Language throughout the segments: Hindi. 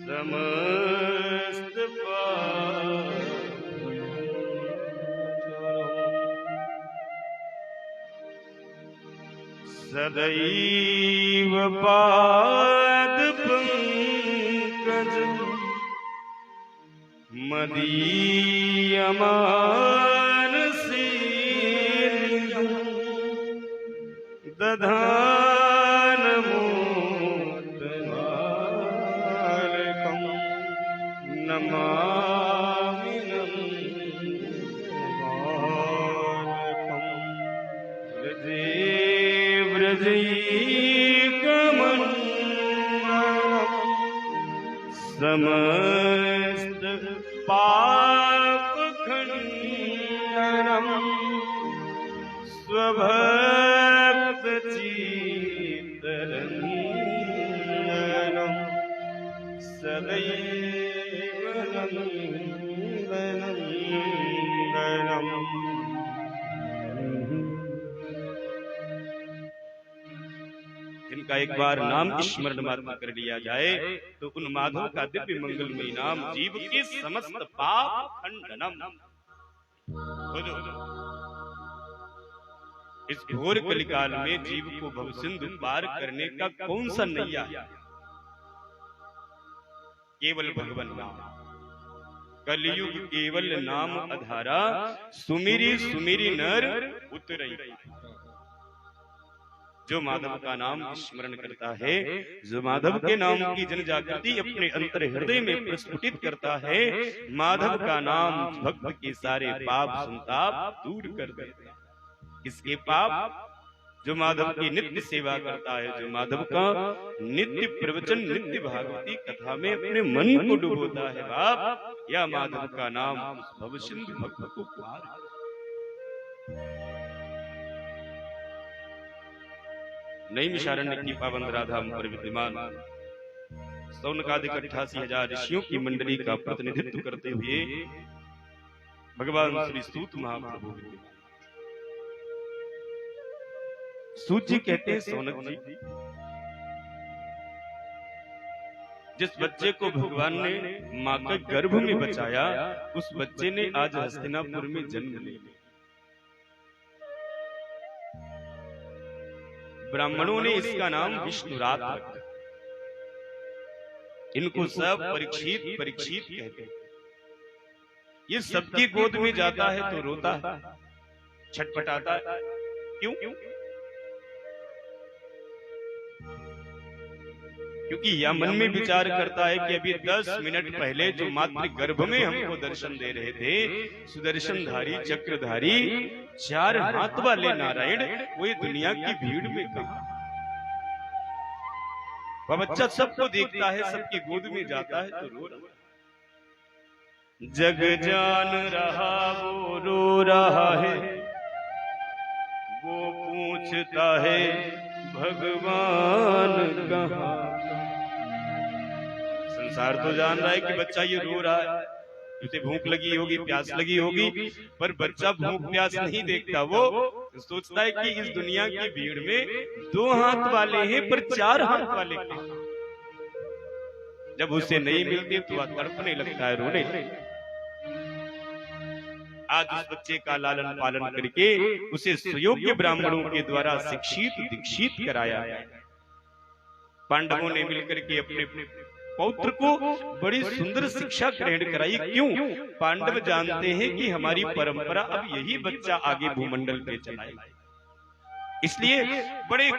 समस्त सदैव पाद पंकज मदीयमानसे दधानमोत्तमालकं नमामि नमालकं व्रजैकमण्डलं समस्त पापखण्डनं स्वभक्तचित्तरञ्जनं सदैव नन्दनन्दनं। जिनका एक बार नाम स्मरण मात्र कर लिया जाए तो उन माधव का दिव्य मंगलमय नाम जीव के समस्त पाप खंडनम। इस घोर कलिकाल में जीव को भवसिंधु पार करने का कौन सा नैया है? केवल भगवान नाम। कलयुग केवल नाम आधारा, सुमिरी सुमिरी नर उतरई। जो माधव का नाम स्मरण करता है, जो माधव के नाम की जन जागृति अपने अंतर हृदय में प्रस्फुटित करता है, माधव का नाम भक्त के सारे पाप संताप दूर कर देता है। किसके पाप? जो माधव की नित्य सेवा करता है, जो माधव का नित्य प्रवचन नित्य भागवती कथा में अपने मन को डुबोता है। बाप, या माधव का नाम भवसिंधु भक्त को पार। नई मिशारण्य की पावन राधाम पर विद्यमान सौनकादिक 88,000 ऋषियों की मंडली का प्रतिनिधित्व करते हुए भगवान श्री सूत महाप्रभु विद्यमान। सूत जी कहते हैं, सौनक जी, जिस बच्चे को भगवान ने मां के गर्भ में बचाया, उस बच्चे ने आज हस्तिनापुर में जन्म लिया। ब्राह्मणों ने इसका नाम विष्णुरात रखा। इनको सब परीक्षित परीक्षित कहते हैं। ये सबकी गोद में जाता है तो रोता है, छटपटाता है। क्यों? क्योंकि यह मन में विचार करता है कि अभी 10 मिनट पहले जो मातृ गर्भ में हमको दर्शन दे रहे थे, सुदर्शनधारी चक्रधारी 4 हाथ वाले नारायण, वो दुनिया की भीड़ में कहा। वह बच्चा सबको देखता है, सबकी गोद में जाता है तो रो रहा। जग जान रहा वो रो रहा है, वो पूछता है भगवान कहाँ। संसार तो जान रहा है कि बच्चा ये रो रहा है, उसे भूख लगी होगी, प्यास लगी होगी, पर बच्चा भूख प्यास नहीं देखता। वो सोचता है कि इस दुनिया की भीड़ में 2 हाथ वाले हैं पर 4 हाथ वाले हैं। जब उसे नहीं मिलती तो वह तड़पने लगता है, रोने लगता है। आज उस बच्चे का लालन पालन करके उसे सुयोग्य ब्राह्मणों के द्वारा शिक्षित दीक्षित कराया। पांडवों ने मिलकर के अपने पौत्र को बड़ी सुंदर शिक्षा ग्रहण कराई। क्यों? पांडव जानते हैं कि हमारी परंपरा अब यही बच्चा आगे भूमंडल पे चलाएगा। इसलिए बड़े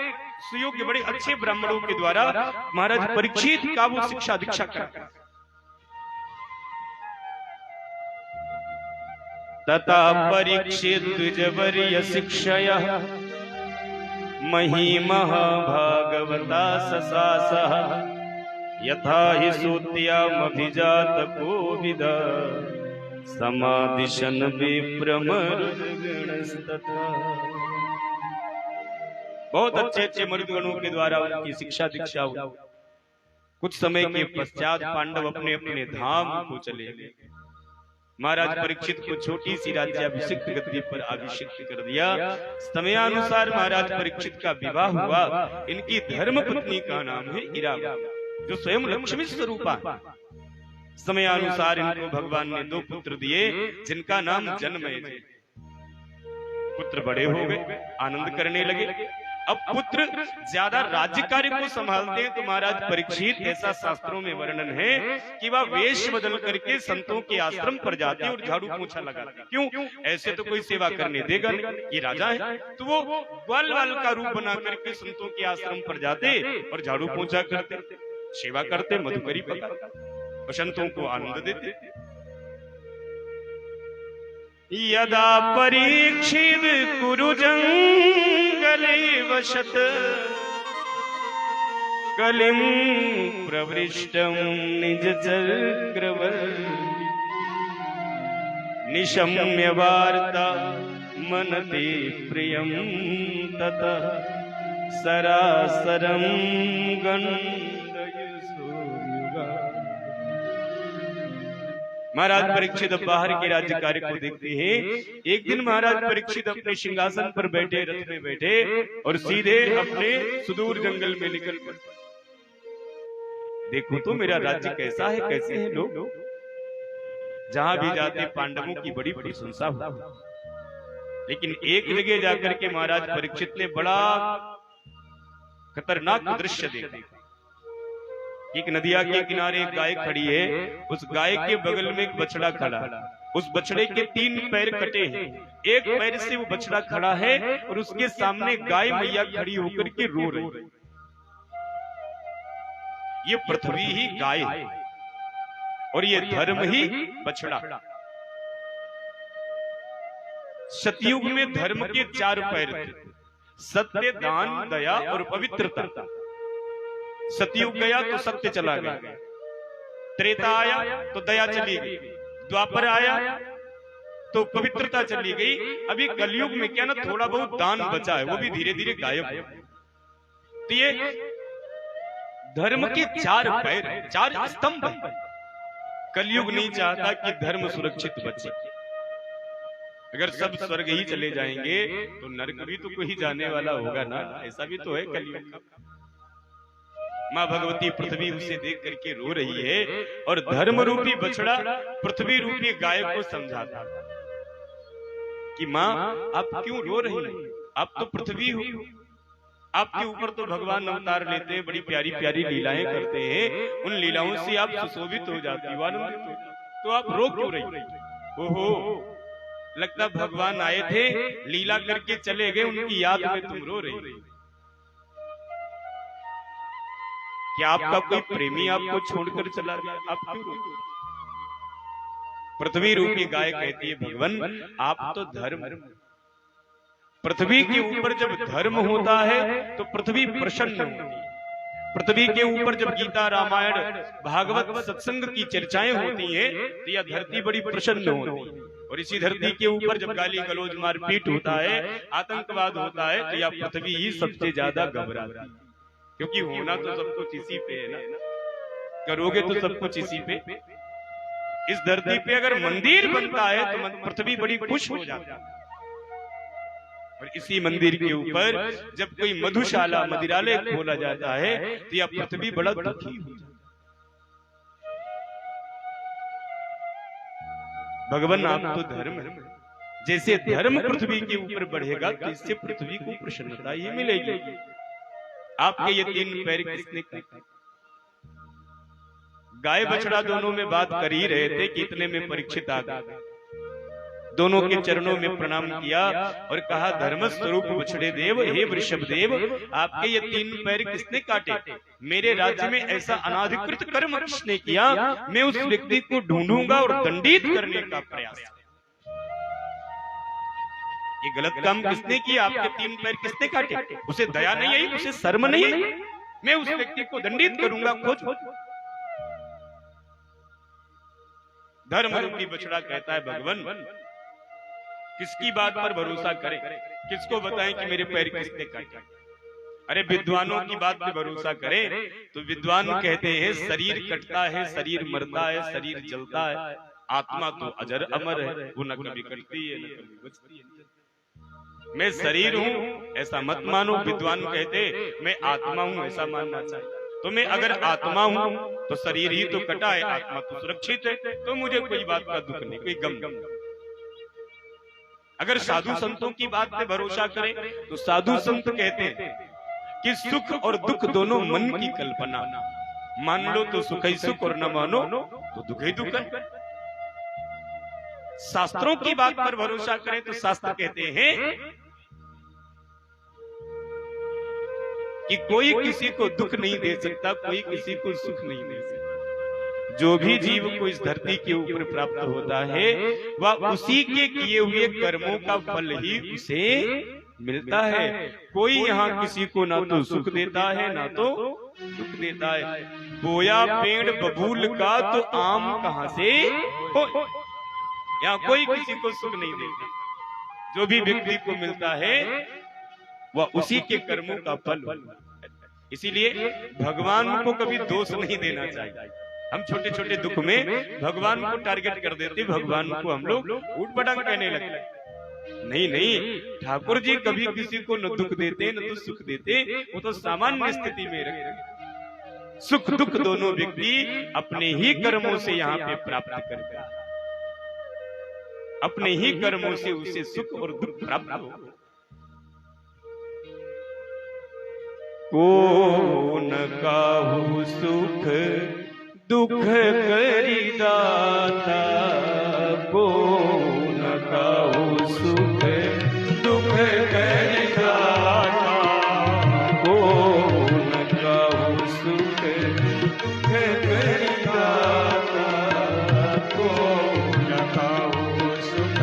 सुयोग्य बड़े अच्छे ब्राह्मणों के द्वारा महाराज परीक्षित का वो शिक्षा दीक्षा कराया। तथा परीक्षित द्विजवर्य शिक्षया महिमः भागवता ससासः यथा हि सूत्यामभिजात कोविद समादिशन विप्रमरुद्गणस्तथा। बहुत अच्छे अच्छे मरुदगणों के द्वारा उनकी शिक्षा दीक्षा हुई। कुछ समय के पश्चात पांडव अपने अपने धाम को चले गए। महाराज परीक्षित को छोटी सी राज्याभिषिक्त गद्दी पर अभिषिक्त कर दिया। समयानुसार महाराज परीक्षित का विवाह हुआ। इनकी धर्म पत्नी का नाम है इरावती। जो स्वयं लक्ष्मी स्वरूपा है। समयानुसार इनको भगवान ने 2 पुत्र दिए जिनका नाम जन्मय थे। पुत्र बड़े हो गए, आनंद करने लगे। अब पुत्र ज्यादा राज्य कार्य को संभालते हैं तो महाराज परीक्षित, ऐसा शास्त्रों में वर्णन है कि वह वेश बदल करके संतों के आश्रम पर जाते और झाड़ू पोछा लगाते। क्यों? ऐसे तो कोई सेवा करने देगा नहीं, ये राजा है। तो वो ग्वाल वाल का रूप बना करके संतों के आश्रम पर जाते और झाड़ू पोछा करते, सेवा करते, मधुकरी पकाते और संतों को आनंद देते। यदा परीक्षित कुरु जंगले वसत कलिं प्रवृष्टं निज चक्रवर्ती निशम्य वार्ता मनते प्रियं ततः सरासरं गन्धय सूर्युगा। महाराज परीक्षित अब बाहर के राज्य कार्य को देखते हैं। एक दिन महाराज परीक्षित अपने सिंहासन पर बैठे, रथ में बैठे और सीधे अपने सुदूर जंगल में निकल पड़े। देखो तो मेरा राज्य कैसा है, कैसे हैं लोग। जहां भी जाते पांडवों की बड़ी प्रशंसा हुई। लेकिन एक जगह जाकर के महाराज परीक्षित ने बड़ा खतरनाक दृश्य देखा। एक नदिया के किनारे एक गाय खड़ी है, उस गाय के बगल में एक बछड़ा खड़ा, उस बछड़े के 3 पैर कटे हैं, एक पैर से वो बछड़ा खड़ा है और उसके सामने गाय मैया खड़ी होकर के रो रही है। ये पृथ्वी ही गाय है और ये धर्म ही बछड़ा। सतयुग में धर्म के 4 पैर थे, सत्य, दान, दया और पवित्रता। सतयुग गया तो सत्य चला गया, त्रेता आया तो दया चली गई, द्वापर आया तो पवित्रता चली गई। अभी कलयुग में क्या ना थोड़ा बहुत दान बचा है, वो भी धीरे धीरे गायब है। तो ये धर्म के 4 पैर, 4 स्तंभ है। कलयुग नहीं चाहता कि धर्म सुरक्षित बचे। अगर सब स्वर्ग ही चले जाएंगे तो नरक भी तो कोई जाने वाला होगा ना, ऐसा भी तो है कलयुग का। माँ भगवती पृथ्वी उसे देख करके रो रही है और धर्म रूपी बछड़ा पृथ्वी रूपी गाय को समझाता कि माँ आप क्यों रो रही हैं, आप तो पृथ्वी हो, आपके ऊपर तो भगवान अवतार लेते हैं, बड़ी प्यारी प्यारी लीलाएं करते हैं, उन लीलाओं से आप सुशोभित हो जाती हो, आनंदित हो जाती, तो आप रो क्यों रही? ओहो, लगता भगवान आए थे, लीला करके चले गए, उनकी याद में तुम रो रही। क्या आपका कोई प्रेमी आपको छोड़कर चला गया, आप क्यों रोते? पृथ्वी रूपी गाय कहती है भगवान आप तो धर्म, पृथ्वी के ऊपर जब धर्म होता है तो पृथ्वी प्रसन्न होती है। पृथ्वी के ऊपर जब गीता, रामायण, भागवत, सत्संग की चर्चाएं होती हैं तो यह धरती बड़ी प्रसन्न होती है। और इसी धरती के ऊपर जब गाली गलौज, मारपीट होता है, आतंकवाद होता है तो यह पृथ्वी ही सबसे ज्यादा घबराती है। क्योंकि होना तो सब कुछ इसी पे है ना, करोगे तो सब कुछ इसी पे। इस धरती पे अगर मंदिर बनता है तो पृथ्वी बड़ी खुश हो जाती है। और इसी मंदिर के ऊपर जब कोई मधुशाला, मदिरालय खोला जाता है तो यह पृथ्वी बड़ा दुखी हो जाती है। भगवान आप तो धर्म है, जैसे धर्म पृथ्वी के ऊपर बढ़ेगा तो इससे पृथ्वी को प्रसन्नता ही मिलेगी। आपके ये 3 पैर किसने काटे? गाय बछड़ा दोनों में बात कर ही रहे थे कि इतने में परीक्षित आ गए। दोनों के चरणों में प्रणाम किया और कहा धर्म स्वरूप बछड़े देव, हे वृषभ देव, आपके ये 3 पैर किसने काटे? मेरे राज्य में ऐसा अनाधिकृत कर्म किसने किया? मैं उस व्यक्ति को ढूंढूंगा और दंडित करने का प्रयास। ये गलत काम किसने किया? आपके 3 पैर किसने काटे? उसे दया नहीं आई, उसे शर्म नहीं आई? मैं उस व्यक्ति को दंडित करूंगा। खोज। धर्म रूपी बछड़ा कहता है भगवान किसकी बात पर भरोसा करें, किसको बताएं कि मेरे पैर किसने काटे? अरे विद्वानों की बात पे भरोसा करें तो विद्वान कहते हैं शरीर कटता है, शरीर मरता है, शरीर जलता है, आत्मा तो अजर अमर है, वो न कभी कटती है न कभी बचती है। मैं शरीर हूं ऐसा मत मानो, विद्वान कहते मैं आत्मा हूं ऐसा मानना चाहिए। तो मैं अगर आत्मा हूं तो शरीर ही तो कटा है, आत्मा तो सुरक्षित है, तो मुझे कोई बात का दुख नहीं, कोई गम। अगर साधु संतों की बात पे भरोसा करें तो साधु संत कहते हैं कि सुख और दुख दोनों मन की कल्पना, मान लो तो सुख ही सुख और न मानो तो दुख ही दुख है। शास्त्रों की बात पर भरोसा करें तो शास्त्र कहते हैं कि कोई किसी को दुख नहीं दे सकता, कोई किसी को सुख नहीं दे सकता। जो भी जीव को इस धरती के ऊपर प्राप्त होता है वह उसी के किए हुए कर्मों का फल ही उसे मिलता है। कोई यहाँ किसी को ना तो सुख देता है ना तो दुख देता है। बोया पेड़ बबूल का तो आम कहां से हो, यहाँ कोई किसी को सुख नहीं देता। जो भी व्यक्ति को मिलता है वह उसी के कर्मों का फल। इसीलिए भगवान को कभी दोष नहीं देना चाहिए। हम छोटे छोटे दुख में भगवान को टारगेट कर देते, भगवान को हम लोग उठ पटांग कहने लगते। नहीं, ठाकुर जी कभी किसी को न दुख देते न तो सुख देते, वो तो सामान्य स्थिति में रखते। सुख दुख दोनों व्यक्ति अपने ही कर्मों से यहाँ पे प्राप्त करते हैं, अपने ही कर्मों से उसे सुख और दुख प्राप्त हो। को न काहू सुख दुख करी दाता, को न काहू सुख दुख करी दाता, को न काहू सुख दुख करी दाता, को न काहू सुख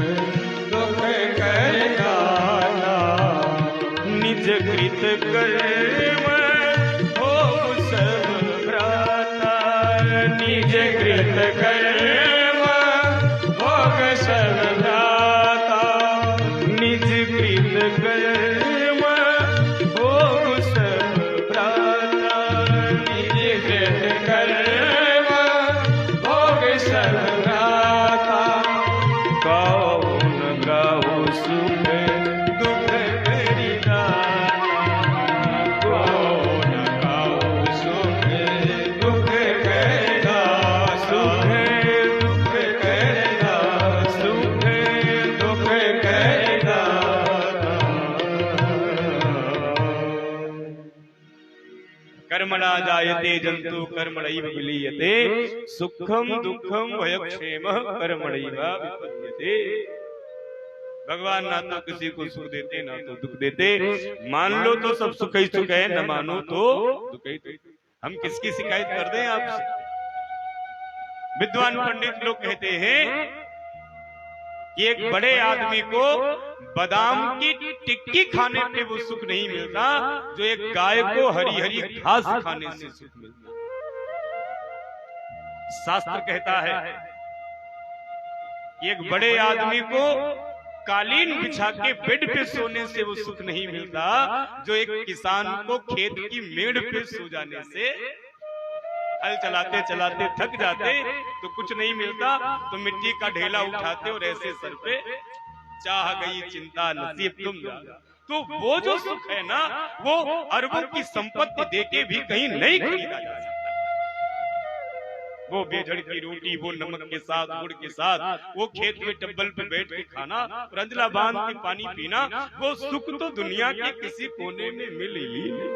दुख करी दाता। निज कृत कर्म हो सब भ्राता, निज कृत कर्म भोग सब भ्राता, निज कृत कर्म भोग सब भ्राता, निज कृत कर्म भोग सब भ्राता। कौन गाओ सुख दुख करी दाता, कौन गाओ सुख दुख करी दाता, सुख दुख करी दाता, सुख दुख करी दाता। कर्मणा जायते जंतु कर्मणैव विलीयते, सुखम दुखम भयक्षेमः कर्मणैव विपद्यते। भगवान ना तो किसी को सुख देते ना तो दुख देते। मान लो तो सब सुख ही सुख है, न मानो तो दुख ही दुख। हम किसकी शिकायत कर दें आपसे? विद्वान पंडित लोग कहते हैं कि एक बड़े आदमी को बादाम की टिक्की खाने पे वो सुख नहीं मिलता जो एक गाय को हरी हरी घास खाने से सुख मिलता। शास्त्र कहता है कि एक बड़े आदमी को कालीन बिछा के बेड पे सोने से वो सुख नहीं मिलता जो एक किसान को खेत की मेड़ पे सो जाने से, हल चलाते चलाते थक जाते तो कुछ नहीं मिलता तो मिट्टी का ढेला उठाते और ऐसे सर पे चाह गई चिंता नसीब तुम जाना। तो वो जो सुख है ना वो अरबों की संपत्ति देके भी कहीं नहीं खरीदा जा सकता। वो बेजड़ की रोटी, वो नमक के साथ गुड़ के साथ, वो खेत में टब्बल पे बैठ के खाना, रंजला बांध के पानी पीना, वो सुख तो दुनिया के किसी कोने में मिल ही नहीं।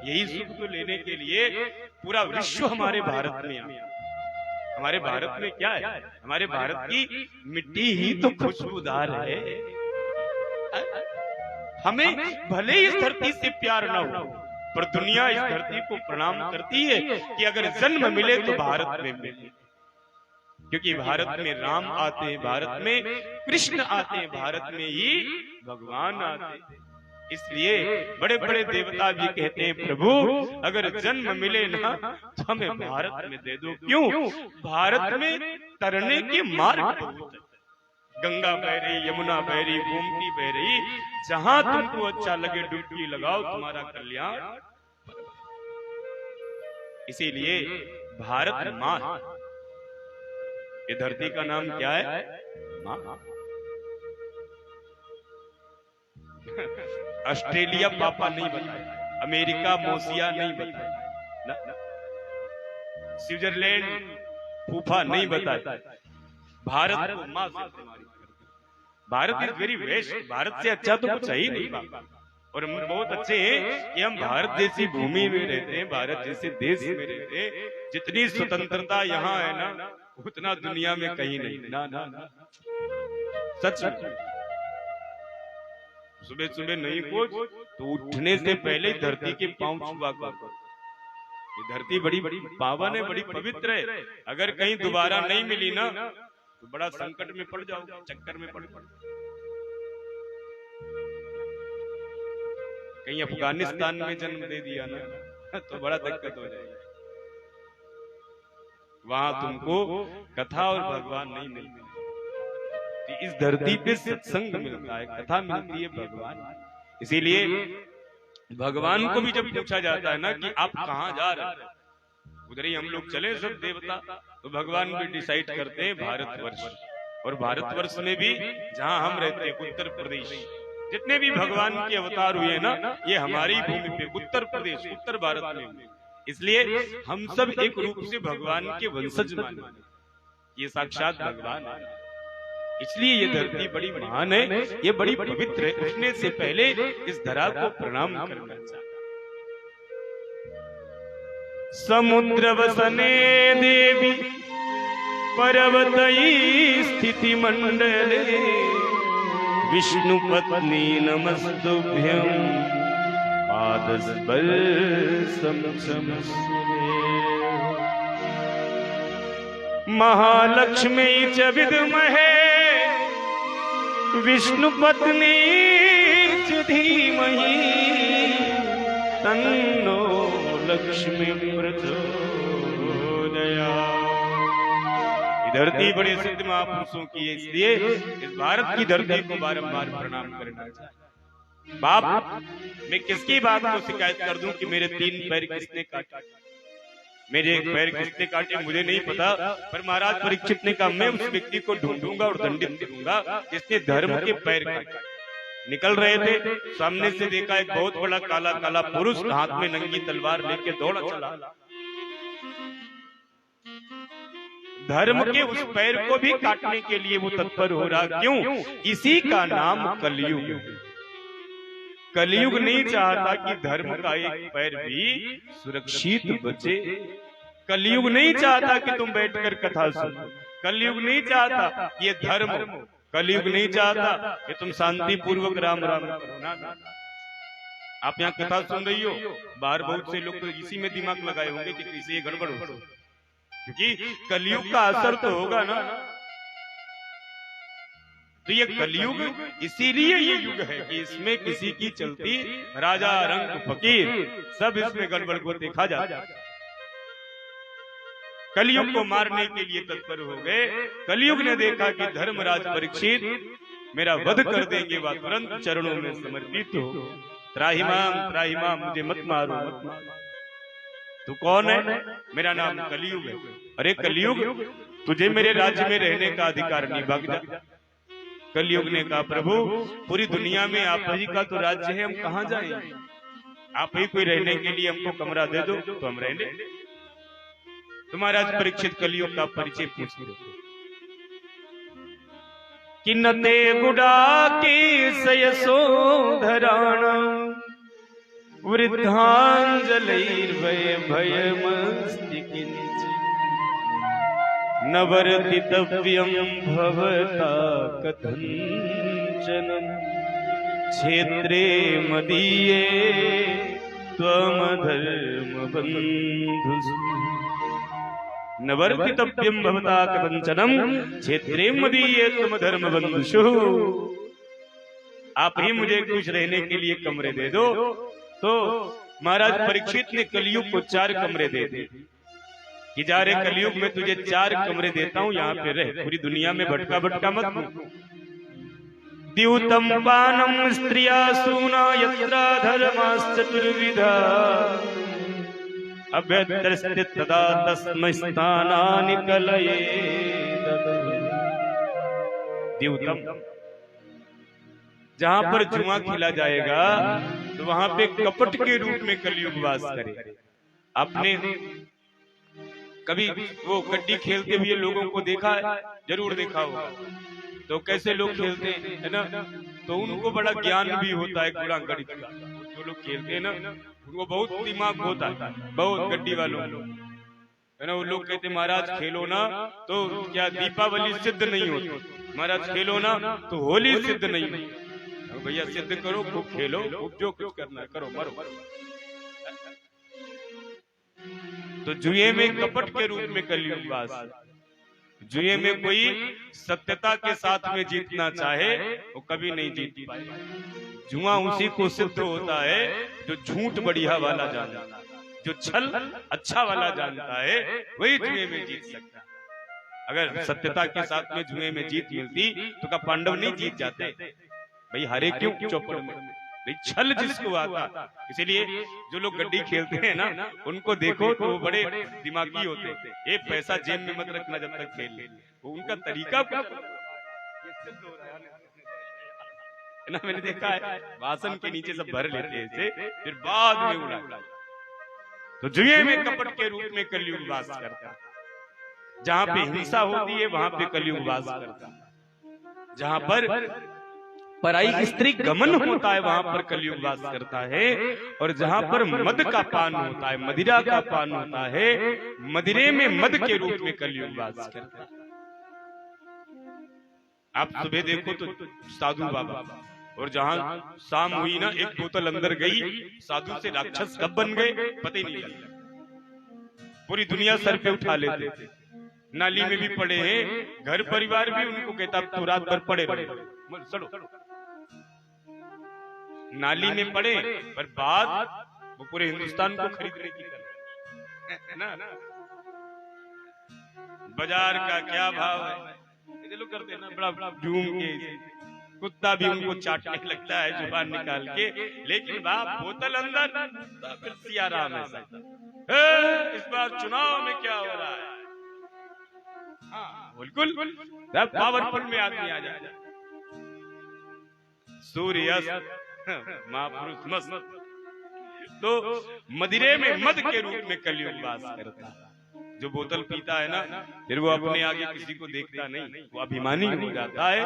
यही सुख तो लेने के लिए पूरा विश्व हमारे भारत में आया। हमारे भारत में क्या है? हमारे भारत की मिट्टी ही तो खुशबूदार है। हमें भले इस धरती से प्यार ना हो पर दुनिया इस धरती को प्रणाम करती है कि अगर जन्म मिले तो भारत में मिले, क्योंकि भारत में राम आते हैं, भारत में कृष्ण आते हैं, भारत में ही भगवान आते हैं। इसलिए बड़े बड़े देवता भी कहते हैं प्रभु अगर जन्म मिले ना तो हमें भारत में दे दो। क्यों? भारत में तरने के मार्ग बहुत है। गंगा बह रही, यमुना बह रही, गोमती बह रही, जहां तुमको अच्छा लगे डुबकी लगाओ, तुम्हारा कल्याण। इसीलिए भारत माँ, ये धरती का नाम क्या है? माँ। ऑस्ट्रेलिया पापा नहीं बताया, अमेरिका मोसिया नहीं बताया ना, स्विट्जरलैंड फूफा नहीं बताया, भारत को मां से प्रमाणित करता। Bharat is very best, Bharat से अच्छा तो कुछ है ही नहीं बाबा। और हम बहुत अच्छे हैं कि हम भारत जैसी भूमि में रहते हैं, भारत जैसे देश में रहते हैं। जितनी स्वतंत्रता यहाँ है ना, उतना दुनिया में कहीं नहीं। ना ना ना, सच में। सुबह सुबह नहीं कुछ तो उठने से पहले धरती के पांव छुआ कर। ये धरती बड़ी बड़ी पावन है, बड़ी पवित्र है। अगर कहीं दोबारा नहीं मिली ना तो बड़ा संकट में पड़ जाओ, चक्कर में पड़। कहीं अफगानिस्तान में जन्म दे दिया ना तो बड़ा दिक्कत हो जाएगी। वहां तुमको कथा और भगवान नहीं मिलते। इस धरती पे सत्संग मिलता है, कथा मिलती है भगवान। इसीलिए भगवान को भी जब पूछा जाता है ना कि आप कहाँ जा रहे हैं, उधर ही हम लोग चले सब देवता, तो भगवान भी डिसाइड करते हैं भारतवर्ष। और भारतवर्ष में भी जहाँ हम रहते हैं उत्तर प्रदेश, जितने भी भगवान के अवतार हुए ना ये हमारी भूमि पे उत्तर प्रदेश, उत्तर भारत में। इसलिए हम सब एक रूप से भगवान के वंशज माने, ये साक्षात भगवान है। इसलिए ये धरती बड़ी महान है, ये बड़ी पवित्र है। उठने से पहले इस धरा को प्रणाम करना चाहिए। समुद्र वसने देवी पर्वतई स्थिति मंडले विष्णु पत्नी नमस्तुभ्यं पादस्पर्शं महालक्ष्मी च विद्महे विष्णु पत्नी च धीमहि तन्नो लक्ष्मी प्रचोदयात्। धरती बड़े सिद्ध महापुरुषों की है, इसलिए इस भारत की धरती को बारंबार प्रणाम करना चाहिए। बाप, मैं किसकी बात को शिकायत कर दूं कि मेरे 3 पैर किसने काटे, मेरे 1 पैर किसने काटे, मुझे नहीं पता। पर महाराज परीक्षित ने कहा मैं उस व्यक्ति को ढूंढूंगा और दंडित करूंगा जिसने धर्म के पैर काटे। निकल रहे थे, सामने से देखा एक बहुत बड़ा काला काला पुरुष हाथ में नंगी तलवार लेके दौड़ा चला। धर्म के उस पैर को भी काटने के लिए वो तत्पर हो रहा। क्यों? इसी का नाम कलयुग। कलयुग नहीं चाहता कि धर्म का एक पैर भी सुरक्षित बचे। कलयुग नहीं चाहता कि तुम बैठकर कथा सुनो। कलयुग नहीं चाहता ये धर्म। कलयुग नहीं चाहता कि तुम शांति पूर्वक राम राम करो। ना ना, आप यहाँ कथा सुन रही हो, बाहर बहुत से लोग तो इसी में दिमाग लगाए होंगे कि किसी ये गड़बड़ हो, क्योंकि कलयुग का असर तो होगा ना। तो ये कलयुग इसीलिए ये युग है कि इसमें किसी की चलती राजा रंग फकीर सब इसमें गड़बड़ को देखा जाता। कलयुग को मारने के लिए तत्पर हो गए। कलयुग ने देखा कि धर्मराज परीक्षित मेरा वध कर देंगे, वह तुरंत चरणों में समर्पित हो। त्राहिमाम मुझे मत मारो, मत मारो। तू कौन है? मेरा नाम कलयुग है। अरे कलयुग, तुझे मेरे राज्य में रहने का अधिकार नहीं, भाग जा। कलयुग ने कहा प्रभु पूरी दुनिया में आप ही का तो राज्य है, हम कहाँ जाएं? आप ही कोई रहने के लिए हमको कमरा दे दो तो हम रहने। तुम्हारा परीक्षित कलयुग का परिचय पूछ लो। किन्नते गुडा के सयसोधराण वृद्धांजलैर्भय भयमस्ति किंचित् न वर्तितव्यं भवता कथंचन क्षेत्रे मदीये त्वमधर्मबन्धुः न वर्तितव्यं भवता कथंचन क्षेत्रे मदीये त्वमधर्मबन्धुः। आप ही मुझे कुछ रहने के लिए कमरे दे दो। तो महाराज परीक्षित ने कलयुग को 4 कमरे दे दिए कि जा रे कलयुग में तुझे 4 कमरे देता हूँ, यहाँ पे रह, पूरी दुनिया में भटका भटका मत। द्यूतम पानम स्त्रिया सूना यत्रा धर्माश्चतुर्विधा अभ्यन्तरस्ते तदा तस्मै स्थानानि कलये। द्यूतम, जहां पर जुआ खेला जाएगा तो वहां पे कपट के रूप में कलयुग वास करे। आपने कभी वो गड्डी खेलते हुए लोगों को देखा है? जरूर देखा होगा। तो कैसे लोग खेलते हैं, है ना? तो उनको बड़ा ज्ञान भी होता है गुणा गणित का। जो लोग खेलते हैं ना, उनको बहुत दिमाग होता है, बहुत गड्डी वालों, है ना? वो लोग कहते महाराज खेलो ना तो क्या दीपावली सिद्ध नहीं होती, महाराज खेलो ना तो होली सिद्ध नहीं होती। भैया सिद्ध करो, खूब खेलो, खूब जो कुछ करना है करो, मरो। तो जुए में कपट के रूप में कलयुग वास। जुए में कोई सत्यता के साथ में जीतना चाहे वो कभी नहीं जीत पाए। जुआ उसी को सिद्ध होता है जो झूठ बढ़िया वाला जानता है, जो छल अच्छा वाला जानता है, वही जुए में जीत सकता है। अगर सत्यता के साथ में जुए में जीत मिलती तो क्या पांडव नहीं जीत जाते? भाई हरे क्यों चौपड़ में, भाई छल जिसको आता। इसीलिए जो लोग गड्डी खेलते हैं ना, उनको देखो तो वो बड़े दिमागी होते हैं। ये पैसा जेब में मत रखना जब तक खेल ले, वो उनका तरीका है ना। मैंने देखा है वासन के नीचे सब भर लेते हैं इसे, फिर बाद में उड़ा। तो जुए में कपट के रूप में कलयुग वास करता है। जहां पे हिंसा होती है वहां पे कलयुग वास करता है। जहां पर पराई स्त्री गमन होता है वहां पर कलयुग वास करता है। और जहां पर मद का पान होता है, मदिरा का पान होता है, मदिरे में मद के रूप में कलयुग वास करता है। आप सुबह देखो तो साधु बाबा, और जहां शाम हुई ना, एक बोतल अंदर गई, साधु से राक्षस कब बन गए पता ही नहीं लगता। पूरी दुनिया सर पे उठा लेते थे। नाली में भी पड़े हैं, घर परिवार भी उनको कहता तो रात भर पड़े रहे, सड़ो। नाली में पड़े, पर बात वो पूरे हिंदुस्तान को खरीदने की कर ना। बाजार का क्या भाव है ये लोग करते ना, बड़ा झूम के। कुत्ता भी उनको चाटने लगता है जुबान निकाल के, लेकिन बाप बोतल अंदर, फिर सिया राम ऐसा। इस बार चुनाव में क्या हो रहा है? बिल्कुल पावरफुल में आदमी आ जाए। सूर्य महापुरुष मस्त। तो मदिरे में मद के रूप में कलयुग वास करता है। जो बोतल पीता है ना, फिर वो अपने आगे किसी को देखता नहीं, वो अभिमानी हो जाता है,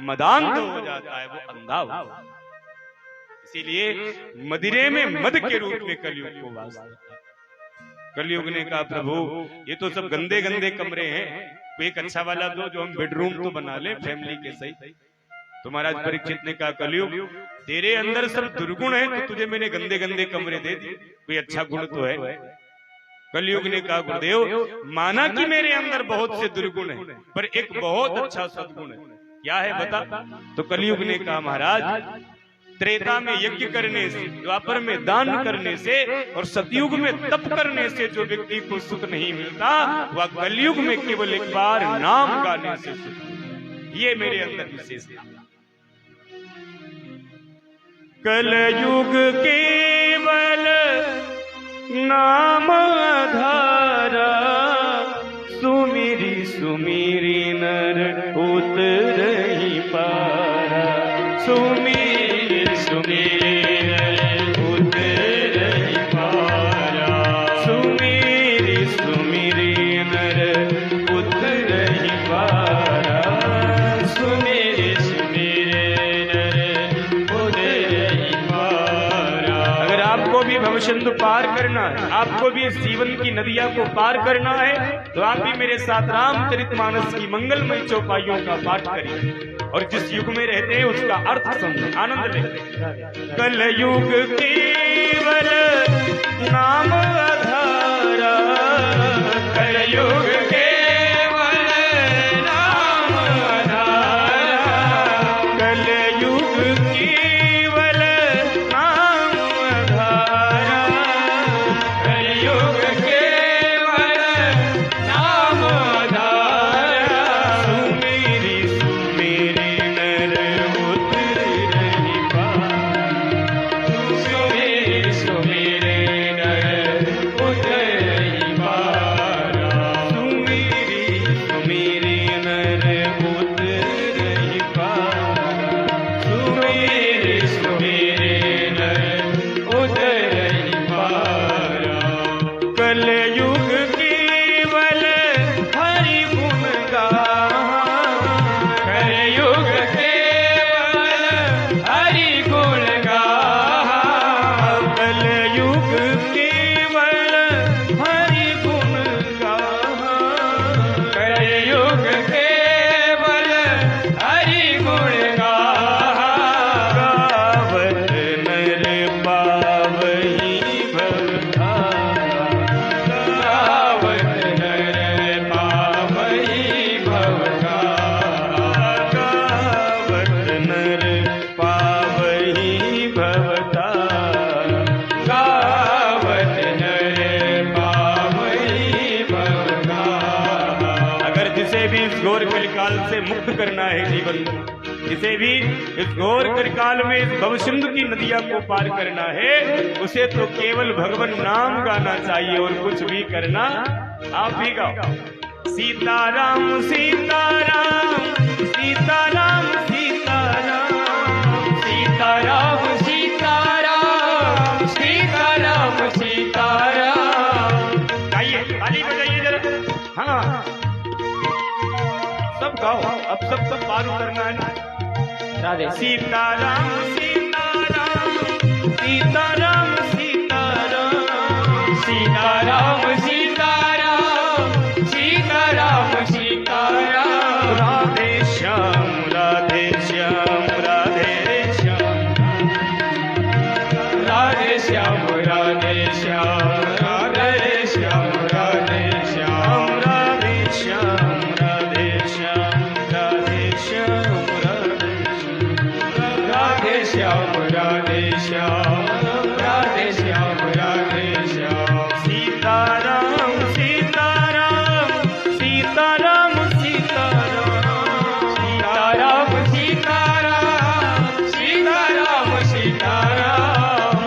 मदान तो हो जाता है, वो अंधा हो। इसीलिए मदिरे में मद के रूप में कलयुग को वास करता है। कलयुग ने कहा प्रभु ये तो सब गंदे गंदे कमरे हैं, तो एक अच्छा वाला दो जो हम बेडरूम तो बना ले फैमिली के सही। तो महाराज परीक्षित ने कहा कलयुग तेरे अंदर सब दुर्गुण है, तो तुझे मैंने गंदे गंदे कमरे दे दिए, कोई अच्छा गुण तो है। कलयुग ने कहा गुरुदेव माना कि मेरे अंदर बहुत से दुर्गुण है, पर एक बहुत अच्छा सद्गुण है, क्या है बता। तो कलयुग ने कहा महाराज त्रेता में यज्ञ करने से, द्वापर में दान करने से, और सतयुग में तप करने से जो व्यक्ति को सुख नहीं मिलता, वह कलयुग में केवल एक बार नाम गाने से सुख। ये मेरे अंदर विशेषता। कलयुग केवल नाम आधारा, सुमिरी सुमिरी नर उतरहि पारा। सुमिरी सुमिरी नर उतरहि पारा, सुमिरी सुमिरी नर उतरहि पारा, सुमिरी सुमिरी नर उतरहि पारा। अगर आपको भी भवसिंधु पार करना है, आपको भी इस जीवन की नदियां को पार करना है, तो आप भी मेरे साथ रामचरितमानस की मंगलमय चौपाइयों का पाठ करिए, और जिस युग में रहते हैं उसका अर्थ समझे, आनंद लें। कलयुग केवल नाम आधारा, कलयुग केवल नाम आधारा, कलयुग केवल नाम आधारा, कलयुग केवल नाम आधारा। सुमेरी सुमेरी नर उतरहि पारा, सुमेरी सुमेरी नर इस घोर कलिकाल से मुक्त करना है जीवन को, जिसे भी इस घोर कलिकाल में इस भवसिंधु की नदियां को पार करना है, उसे तो केवल भगवान नाम गाना चाहिए और कुछ भी करना आप ही गाओ। सीताराम सीताराम सीताराम सीताराम सीताराम सीताराम सीताराम सीताराम। गाइए, ताली बजाइए जरा। हाँ सब गाओ, अब सब पार उतरना है ना। राधे। सीताराम सीताराम सीताराम सीताराम सीताराम सीताराम सीताराम सीताराम। राधे श्याम राधे श्याम राधे श्याम राधे श्याम राधे श्याम राधे श्याम राधे श्याम राधे श्याम राधे श्याम राधे श्याम राधे श्याम राधे श्याम राधे श्याम राधे श्याम। सीताराम सीताराम सीताराम सीताराम सीताराम सीताराम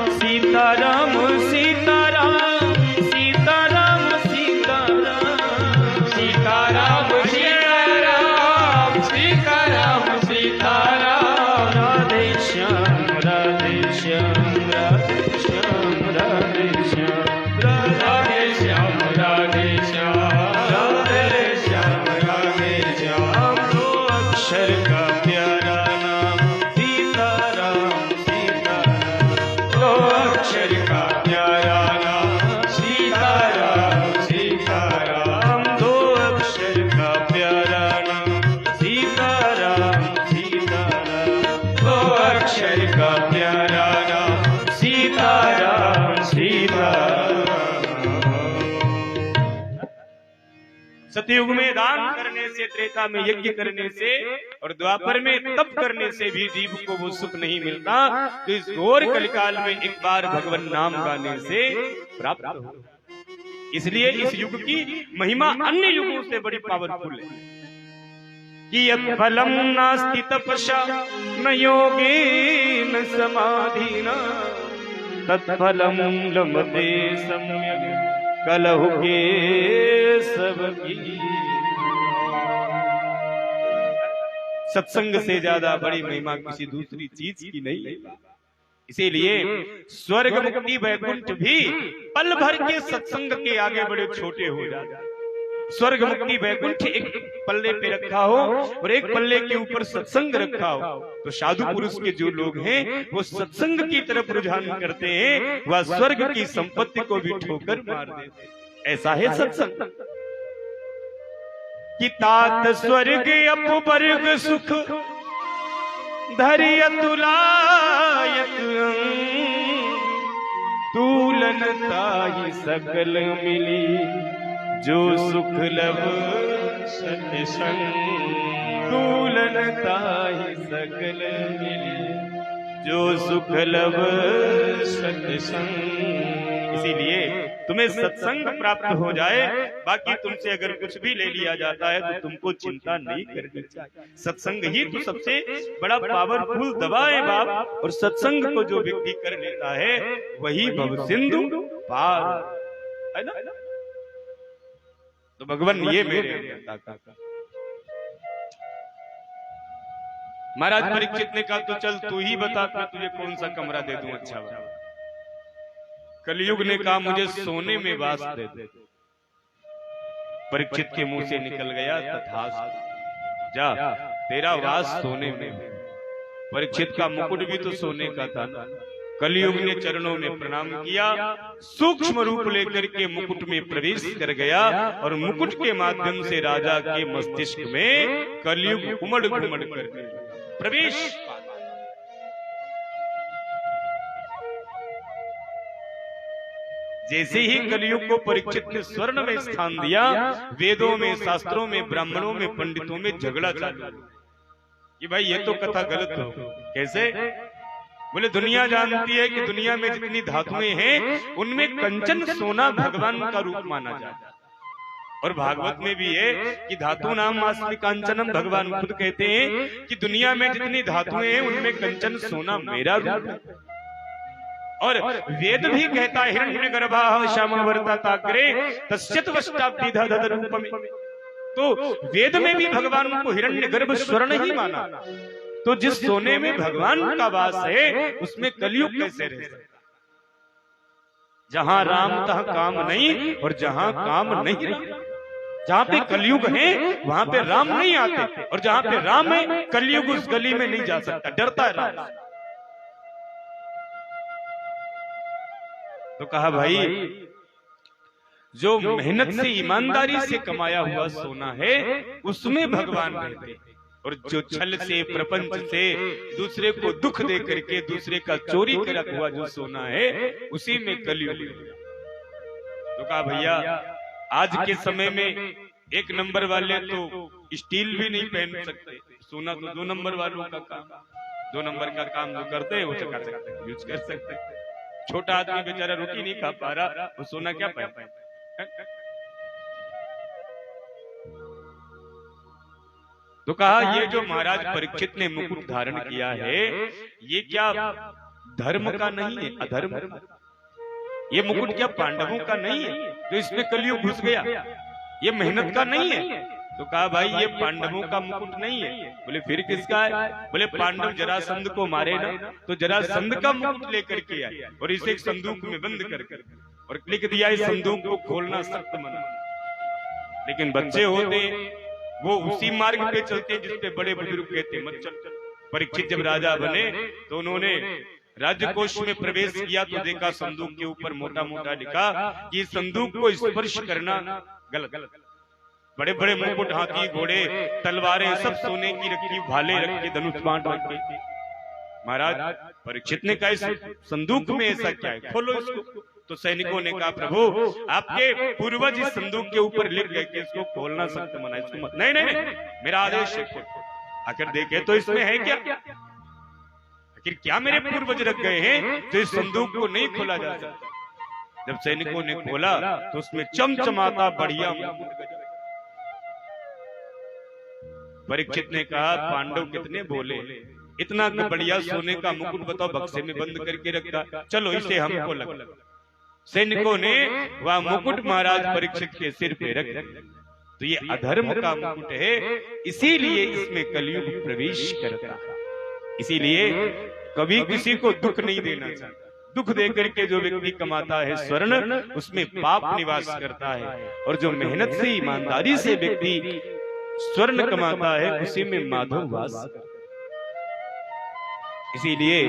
सीताराम सीताराम सीताराम सीताराम सीताराम सीताराम सीताराम सीताराम सीताराम सीताराम। राधे श्याम राधे श्याम राधे श्याम राधे श्याम राधे श्याम राधे श्याम राधे श्याम राधे श्याम। दो अक्षर का प्यारा नाम सीताराम सीताराम, दो अक्षर का प्यारा नाम सीताराम सीताराम, दो अक्षर का प्यारा नाम सीताराम सीताराम, दो अक्षर का प्यारा नाम सीताराम सीताराम। सतयुग में दान करने से, त्रेता में यज्ञ करने से और द्वापर में तप करने से भी जीव को वो सुख नहीं मिलता तो इस घोर कलिकाल में एक बार भगवान नाम गाने से प्राप्त हो। इसलिए इस युग की महिमा अन्य युगों से बड़ी पावरफुल है कि यत् फलम नास्ति तपस्या न योगेन समाधिना तत्फलम लभते सम्यक् कलहु के सबकी। सत्संग से ज्यादा बड़ी महिमा किसी दूसरी चीज की नहीं है। इसीलिए स्वर्ग मुक्ति वैकुंठ भी पल भर के सत्संग के आगे बड़े छोटे हो जाते हैं। स्वर्ग मुक्ति वैकुंठ एक पल्ले पे रखा हो और एक पल्ले के ऊपर सत्संग रखा हो तो साधु पुरुष के जो लोग हैं वो सत्संग की तरफ रुझान करते हैं, वह स्वर्ग की संपत्ति को भी ठोकर मार देते हैं। ऐसा है सत्संग कि तात स्वर्ग अपवर्ग सुख धैर्य तुलायत तूलनता ही सकल मिली जो सुख लब सत्संग, तूलनता ही सकल मिली जो सुख लब सत्संग। इसीलिए तुम्हें सत्संग प्राप्त हो जाए, बाकी तुमसे अगर कुछ भी ले लिया जाता है तो तुमको चिंता नहीं करनी चाहिए। सत्संग ही तो सबसे बड़ा पावरफुल दवा है बाप, और सत्संग को जो व्यक्ति कर लेता है वही भवसिंधु पार है ना। तो भगवान ये मेरे महाराज परीक्षित ने कहा तो चल तू ही बता मैं तुझे कौन सा कमरा दे दूं अच्छा वाला। कलयुग ने कहा मुझे सोने में वास दे दे। परीक्षित के मुंह से निकल गया तथास्तु, जा तेरा वास सोने में। परीक्षित का मुकुट भी तो सोने का था। कलयुग ने चरणों में प्रणाम किया, सूक्ष्म रूप लेकर के मुकुट में प्रवेश कर गया और मुकुट के माध्यम से राजा के मस्तिष्क में कलयुग उमड़ घुमड़ कर प्रवेश। जैसे ही कलयुग को परीक्षित ने स्वर्ण में स्थान दिया, वेदों में, शास्त्रों में, ब्राह्मणों में, पंडितों में झगड़ा चालू कि भाई ये तो कथा गलत हो। कैसे? बोले दुनिया जानती है कि दुनिया में जितनी धातुएं हैं उनमें कंचन सोना भगवान का रूप माना जाता है। और भागवत में भी है कि धातु नाम मास्मि कांचनम, भगवान खुद कहते हैं कि दुनिया में जितनी धातुएं हैं उनमें कंचन सोना मेरा रूप है। और वेद भी कहता है हिरण्यगर्भाः श्यामावर्ताग्रे तस्यत वष्टाभ्यदध रूपमे। तो वेद में भी भगवान को हिरण्यगर्भ स्वर्ण ही माना। तो जिस सोने में भगवान का वास है उसमें कलयुग कैसे रह सकता? जहां राम तह काम नहीं, और जहां काम नहीं रहा। जहां पे कलयुग है वहां पे राम नहीं आते, और जहां पे राम है कलयुग उस गली में नहीं जा सकता, डरता है राम। तो कहा भाई जो मेहनत से ईमानदारी से कमाया हुआ सोना है उसमें भगवान रहते, और जो छल से प्रपंच से दूसरे को दुख दे करके दूसरे का चोरी कर हुआ जो सोना है उसी में कलयुग। तो कहा भैया आज के समय में 1 नंबर वाले तो स्टील भी नहीं पहन सकते, सोना तो 2 नंबर वालों का काम। 2 नंबर का काम जो करते हैं वो चकाचक यूज कर सकते हैं। छोटा आदमी बेचारा रोटी नहीं खा पा रहा, वो सोना क्या पहन पाए? तो कहा ये जो महाराज परीक्षित ने मुकुट धारण किया है ये क्या धर्म का नहीं है, अधर्म का? ये मुकुट क्या पांडवों का नहीं है तो इसमें कलयुग घुस गया? ये मेहनत का नहीं है? तो कहा भाई ये पांडवों का मुकुट नहीं है। बोले फिर किसका है? बोले पांडव जरासंध को मारे ना तो जरासंध का मुकुट लेकर के आए और इसे एक संदूक में बंद कर और लिख दिया इस संदूक को खोलना सख्त मना। लेकिन बच्चे होते वो उसी मार्ग पे चलते जिसपे बड़े बुजुर्ग कहते मत चल। परीक्षित जब राजा बने तो उन्होंने राज्यकोष में प्रवेश किया तो देखा संदूक के ऊपर मोटा मोटा लिखा कि संदूक को स्पर्श करना गलत। बड़े बड़े मुकुट, हाथी, घोड़े, तलवारें सब सोने की रखी, भाले रखे, धनुष बाण रखे। महाराज परीक्षित ने कहा इस संदूक में ऐसा क्या है, खोलो इसको। तो सैनिकों ने कहा प्रभु आपके पूर्वज इस संदूक के ऊपर लिख गए कि इसको खोलना सख्त मना, इसको मत। नहीं नहीं मेरा आदेश है। आखिर देखे तो इसमें है क्या? आखिर क्या मेरे पूर्वज रख गए हैं तो इस संदूक को नहीं खोला जा सकता। जब सैनिकों ने खोला तो उसमें चमचमाता बढ़िया मुकुट। परीक्षित ने कहा पांडव कितने बोले, इतना बढ़िया सोने का मुकुट बताओ बक्से में बंद करके रखा, चलो इसे हमको लगा। सैनिकों ने वह मुकुट महाराज परीक्षित के सिर पे रख दिया। तो ये अधर्म का मुकुट है, इसीलिए इसमें कलयुग प्रवेश करता है। इसीलिए कभी किसी को दुख नहीं देना चाहिए। दुख देकर के जो व्यक्ति कमाता है स्वर्ण उसमें पाप निवास करता है, और जो मेहनत से ईमानदारी से व्यक्ति स्वर्ण कमाता है उसी में माधव वास करता है। इसीलिए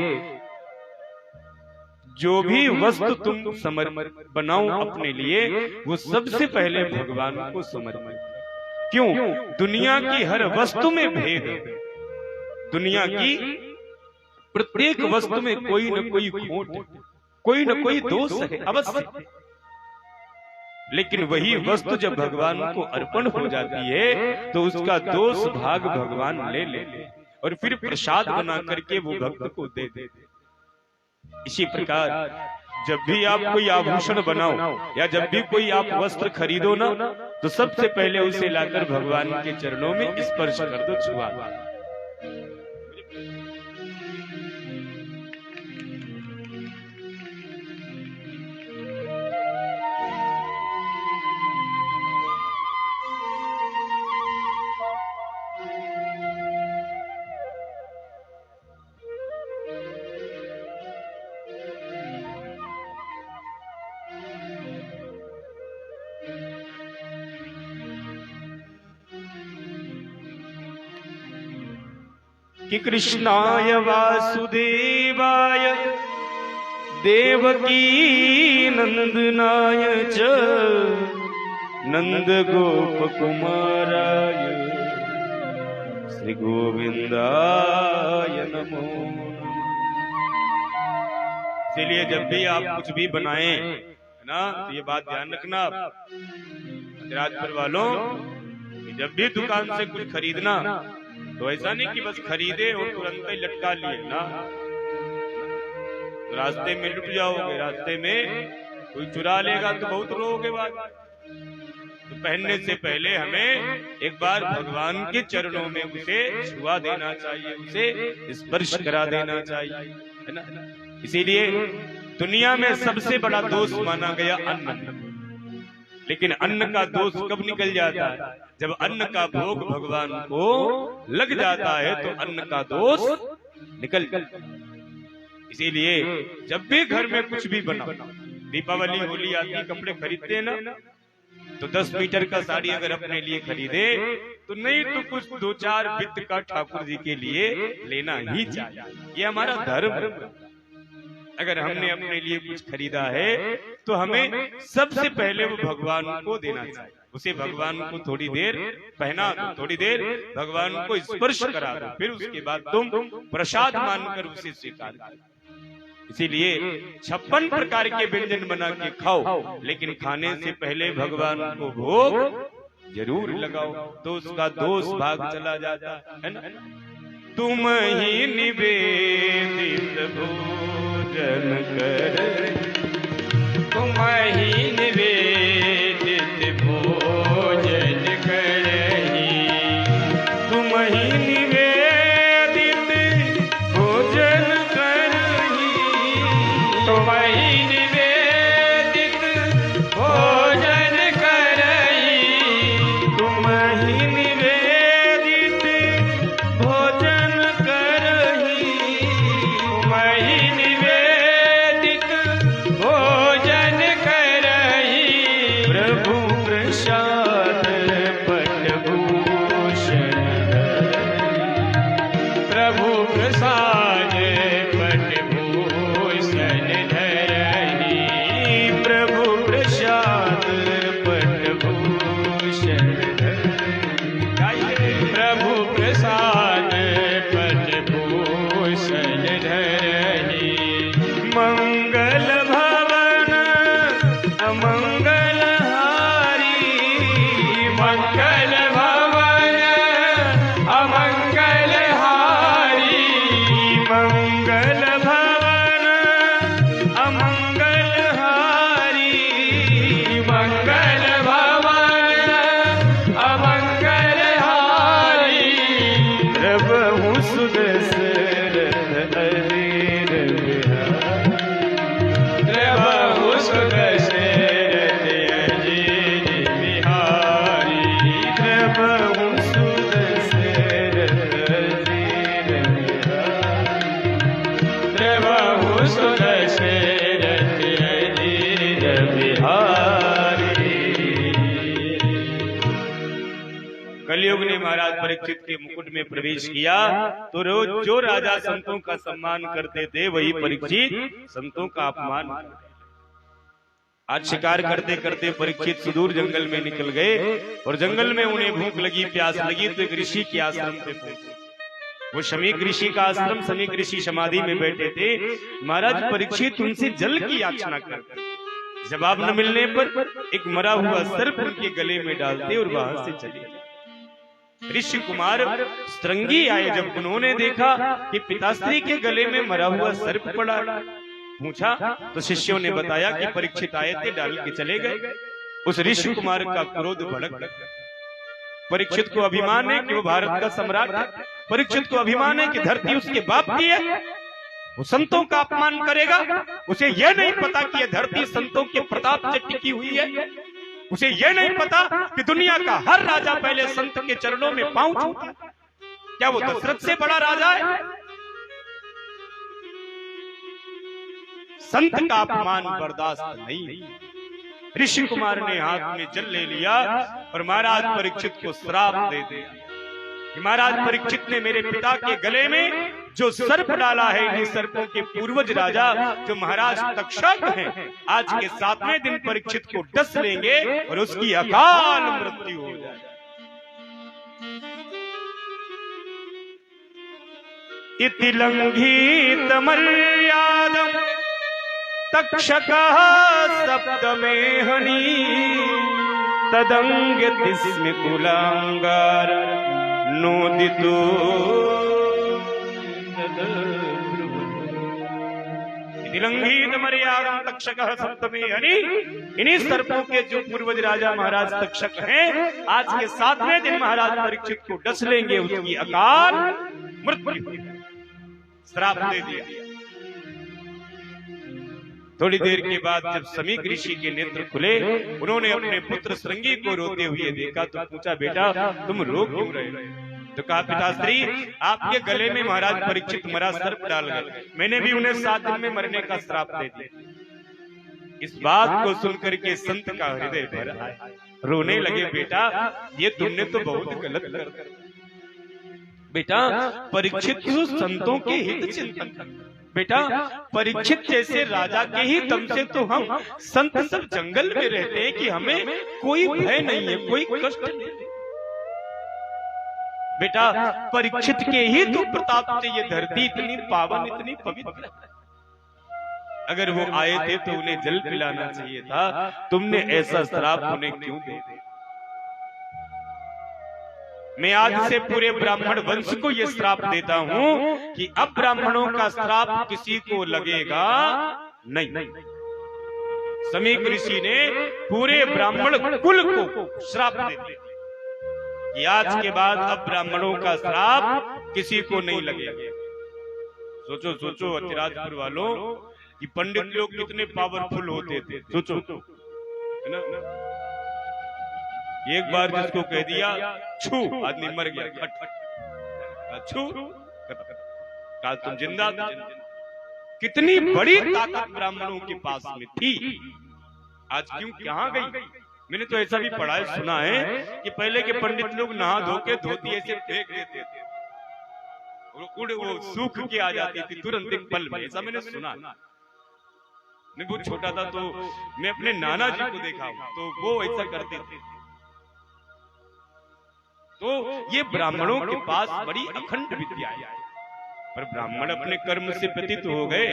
जो भी वस्तु तुम समर्पित बनाओ अपने लिए वो सबसे पहले भगवान को समर्पित। क्यों? दुनिया की हर वस्तु में भेद है। दुनिया की प्रत्येक वस्तु में कोई न कोई खोट, कोई न कोई दोष है अवश्य। लेकिन वही वस्तु जब भगवान को अर्पण हो जाती है तो उसका दोष भाग भगवान ले लेते और फिर प्रसाद बना करके वो भक्त को दे देते। इसी प्रकार जब भी आप कोई आभूषण बनाओ या जब भी कोई आप वस्त्र खरीदो ना तो सबसे पहले उसे लाकर भगवान के चरणों में स्पर्श कर दो, छुआ दो। कि कृष्णाय वासुदेवाय देवकी नंदनाय च नंद गोप कुमाराय श्री गोविंदाय नमो। इसलिए जब भी आप कुछ भी बनाएं है ना तो ये बात ध्यान रखना राजपुर वालों, जब भी दुकान से कुछ खरीदना तो ऐसा नहीं कि बस खरीदे और तुरंत ही लटका लिए ना। तो रास्ते में लुट जाओगे, रास्ते में कोई चुरा लेगा तो बहुत रोओगे बाद। तो पहनने से पहले हमें एक बार भगवान के चरणों में उसे छुआ देना चाहिए, उसे स्पर्श करा देना चाहिए, है ना। इसीलिए दुनिया में सबसे बड़ा दोष माना गया अन्न। लेकिन अन्न का दोष कब निकल जाता है? जब अन्न का भोग भगवान को लग जाता है तो अन्न का दोष निकल जाता है। इसीलिए जब भी घर में कुछ भी बना, दीपावली होली आदि कपड़े खरीदते हैं ना, तो 10 मीटर का साड़ी अगर अपने लिए खरीदे तो नहीं तो कुछ 2-4 वित्त का ठाकुर जी के लिए लेना ही चाहिए। ये हमारा धर्म है। अगर हमने अपने लिए कुछ खरीदा है तो हमें सबसे पहले वो भगवान को देना चाहिए। उसे भगवान को थोड़ी देर पहना दो, थोड़ी देर भगवान को स्पर्श करा दो, फिर उसके बाद तुम प्रसाद मानकर उसे स्वीकार करो। इसीलिए 56 प्रकार के व्यंजन बना के खाओ, लेकिन खाने से पहले भगवान को भोग जरूर लगाओ, तो उसका दोष भाग चला जाता है ना। तुम ही निवेदित भोजन कर, तुम ही निवेदित भोजन करही, तुम ही निवेदित भोजन करही, तुम ही निवेदित भोजन करही, तुम ही निवेदित भोजन करही, तुम ही निवेदित भोजन करही, प्रभु प्रसाद पटभूषण धरही, प्रभु प्रसाद पटभूषण धरही, प्रभु प्रसाद पटभूषण धरही, प्रभु प्रसाद पटभूषण धरही, मंगल भवन अमंगल हारी, मंगल भवन अमंगल हारी, मंगल भवन अमंगल हारी, मंगल भवन अमंगल हारी, प्रभु सुदशरथ अजीर बिहारी, प्रभु सुदशरथ अजीर बिहारी, प्रभु सुदशरथ अजीर बिहारी, प्रभु सुदशरथ अजीर बिहारी। कलयुग ने महाराज परीक्षित के मुकुट में प्रवेश किया तो रोज जो राजा संतों का सम्मान करते थे वही परीक्षित संतों का अपमान करते। आज शिकार करते करते परीक्षित सुदूर जंगल में निकल गए और जंगल में उन्हें भूख लगी, प्यास लगी तो एक ऋषि के आश्रम पे पहुंचे। वो शमीक ऋषि का आश्रम, शमीक ऋषि समाधि में बैठे थे। महाराज परीक्षित उनसे जल की याचना करते, जवाब न मिलने पर एक मरा हुआ सर्प उनके गले में डालते और वहां से चले गए। ऋषि कुमार श्रृंगी आए, जब उन्होंने देखा कि पिताश्री के गले में मरा हुआ सर्प पड़ा, पूछा तो शिष्यों ने बताया कि परीक्षित आए थे, डाल के चले गए। उस ऋषि कुमार का क्रोध भड़क गया। परीक्षित को अभिमान है कि वो भारत का सम्राट है, परीक्षित को अभिमान है कि धरती उसके बाप की है, वो संतों का अपमान करेगा। उसे यह नहीं पता कि यह धरती संतों के प्रताप से टिकी हुई है, उसे यह नहीं पता कि दुनिया का हर राजा पहले संत के चरणों में पांव छूता है। क्या वो दशरथ से बड़ा राजा है? संत का अपमान बर्दाश्त नहीं। ऋषि कुमार ने हाथ में जल ले लिया और महाराज परीक्षित को श्राप दे दिया कि महाराज परीक्षित ने मेरे पिता के गले में जो सर्प डाला है, इन्हीं सर्पों के पूर्वज राजा जो महाराज तक्षक हैं, आज के 7वें दिन परीक्षित को डस लेंगे और उसकी अकाल मृत्यु हो जाएगी। इति लंघित मर्यादम तक्षकः सप्तमेहनि तदंगतिस्म कुलांगार नोदितो। तिलंघित मर्यादा तक्षकः सप्तमे हरि। इन्हीं सर्पों के जो पूर्वज राजा महाराज तक्षक हैं, आज के 7वें दिन महाराज परीक्षित को डस लेंगे, उसकी अकाल मृत्यु, श्राप दे दिया। थोड़ी देर के बाद जब समीक ऋषि के नेत्र खुले, उन्होंने अपने पुत्र श्रृंगी को रोते हुए देखा तो पूछा, बेटा तुम रो क्यों रहे? तो कहा, पिताश्री आपके गले में महाराज परीक्षित मरा सर्प डाल गए, मैंने भी उन्हें 7 दिन में मरने का श्राप दे दिया। इस बात को सुनकर के संत का हृदय भर आया, रोने लगे, बेटा ये तुमने तो बहुत गलत कर दिया। बेटा परीक्षित तो संतों के हित चिंतन, बेटा परीक्षित जैसे राजा के ही दम से तो हम संत सब जंगल में रहते हैं कि हमें कोई भय नहीं है, कोई कष्ट नहीं है। बेटा परीक्षित के ही तो प्रताप से ये धरती इतनी पावन, इतनी पवित्र है। अगर वो आए थे तो उन्हें जल पिलाना चाहिए था, तुमने ऐसा श्राप उन्हें क्यों दे दिया? मैं आज से पूरे ब्राह्मण वंश को यह श्राप देता हूं कि अब ब्राह्मणों का श्राप किसी को लगेगा नहीं। समीक ऋषि ने पूरे ब्राह्मण कुल को श्राप दे दिया कि आज के बाद अब ब्राह्मणों का श्राप किसी को नहीं लगेगा। सोचो सोचो अतिराजपुर वालों कि पंडित लोग कितने पावरफुल होते थे, सोचो है ना। एक बार जिसको कह दिया छू, आदमी मर गया, खट छू कहा तुम जिंदा। कितनी बड़ी ताकत ब्राह्मणों के पास में थी, आज क्यों कहां गई? मैंने तो ऐसा भी पढ़ा है, सुना है कि पहले के पंडित लोग नहा धो के धोती ऐसे फेंक देते थे, वो सूख के आ जाती थी तुरंत एक पल में, ऐसा मैंने सुना। मैं बहुत छोटा था तो मैं अपने नाना जी को देखा तो वो ऐसा करते थे। तो ये ब्राह्मणों के पास बड़ी अखंड विद्या है, पर ब्राह्मण अपने कर्म से पतित हो गए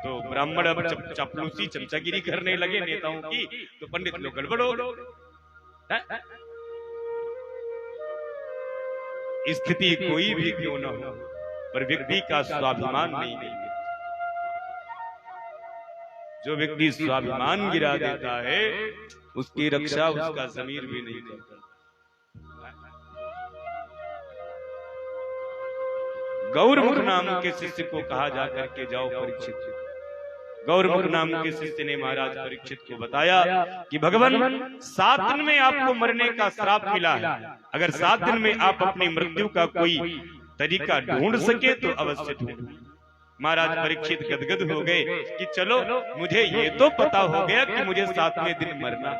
तो ब्राह्मण अब चापलूसी चमचागिरी करने लगे नेताओं की, तो पंडित लोग गड़बड़ हो गए। स्थिति कोई भी क्यों न हो, पर व्यक्ति का स्वाभिमान नहीं गिरता। जो व्यक्ति स्वाभिमान गिरा देता है उसकी रक्षा उसका ज़मीर भी नहीं करता। गौरमुख नाम के शिष्य को कहा जाकर के जाओ परीक्षित। गौरमुख नाम के शिष्य ने महाराज परीक्षित को बताया कि भगवान 7 दिन में आपको मरने का श्राप मिला है, अगर 7 दिन में आप अपनी मृत्यु का कोई तरीका ढूंढ सके तो अवश्य ढूंढो। महाराज परीक्षित गदगद हो गए कि चलो मुझे ये तो पता हो गया कि मुझे 7वें दिन मरना,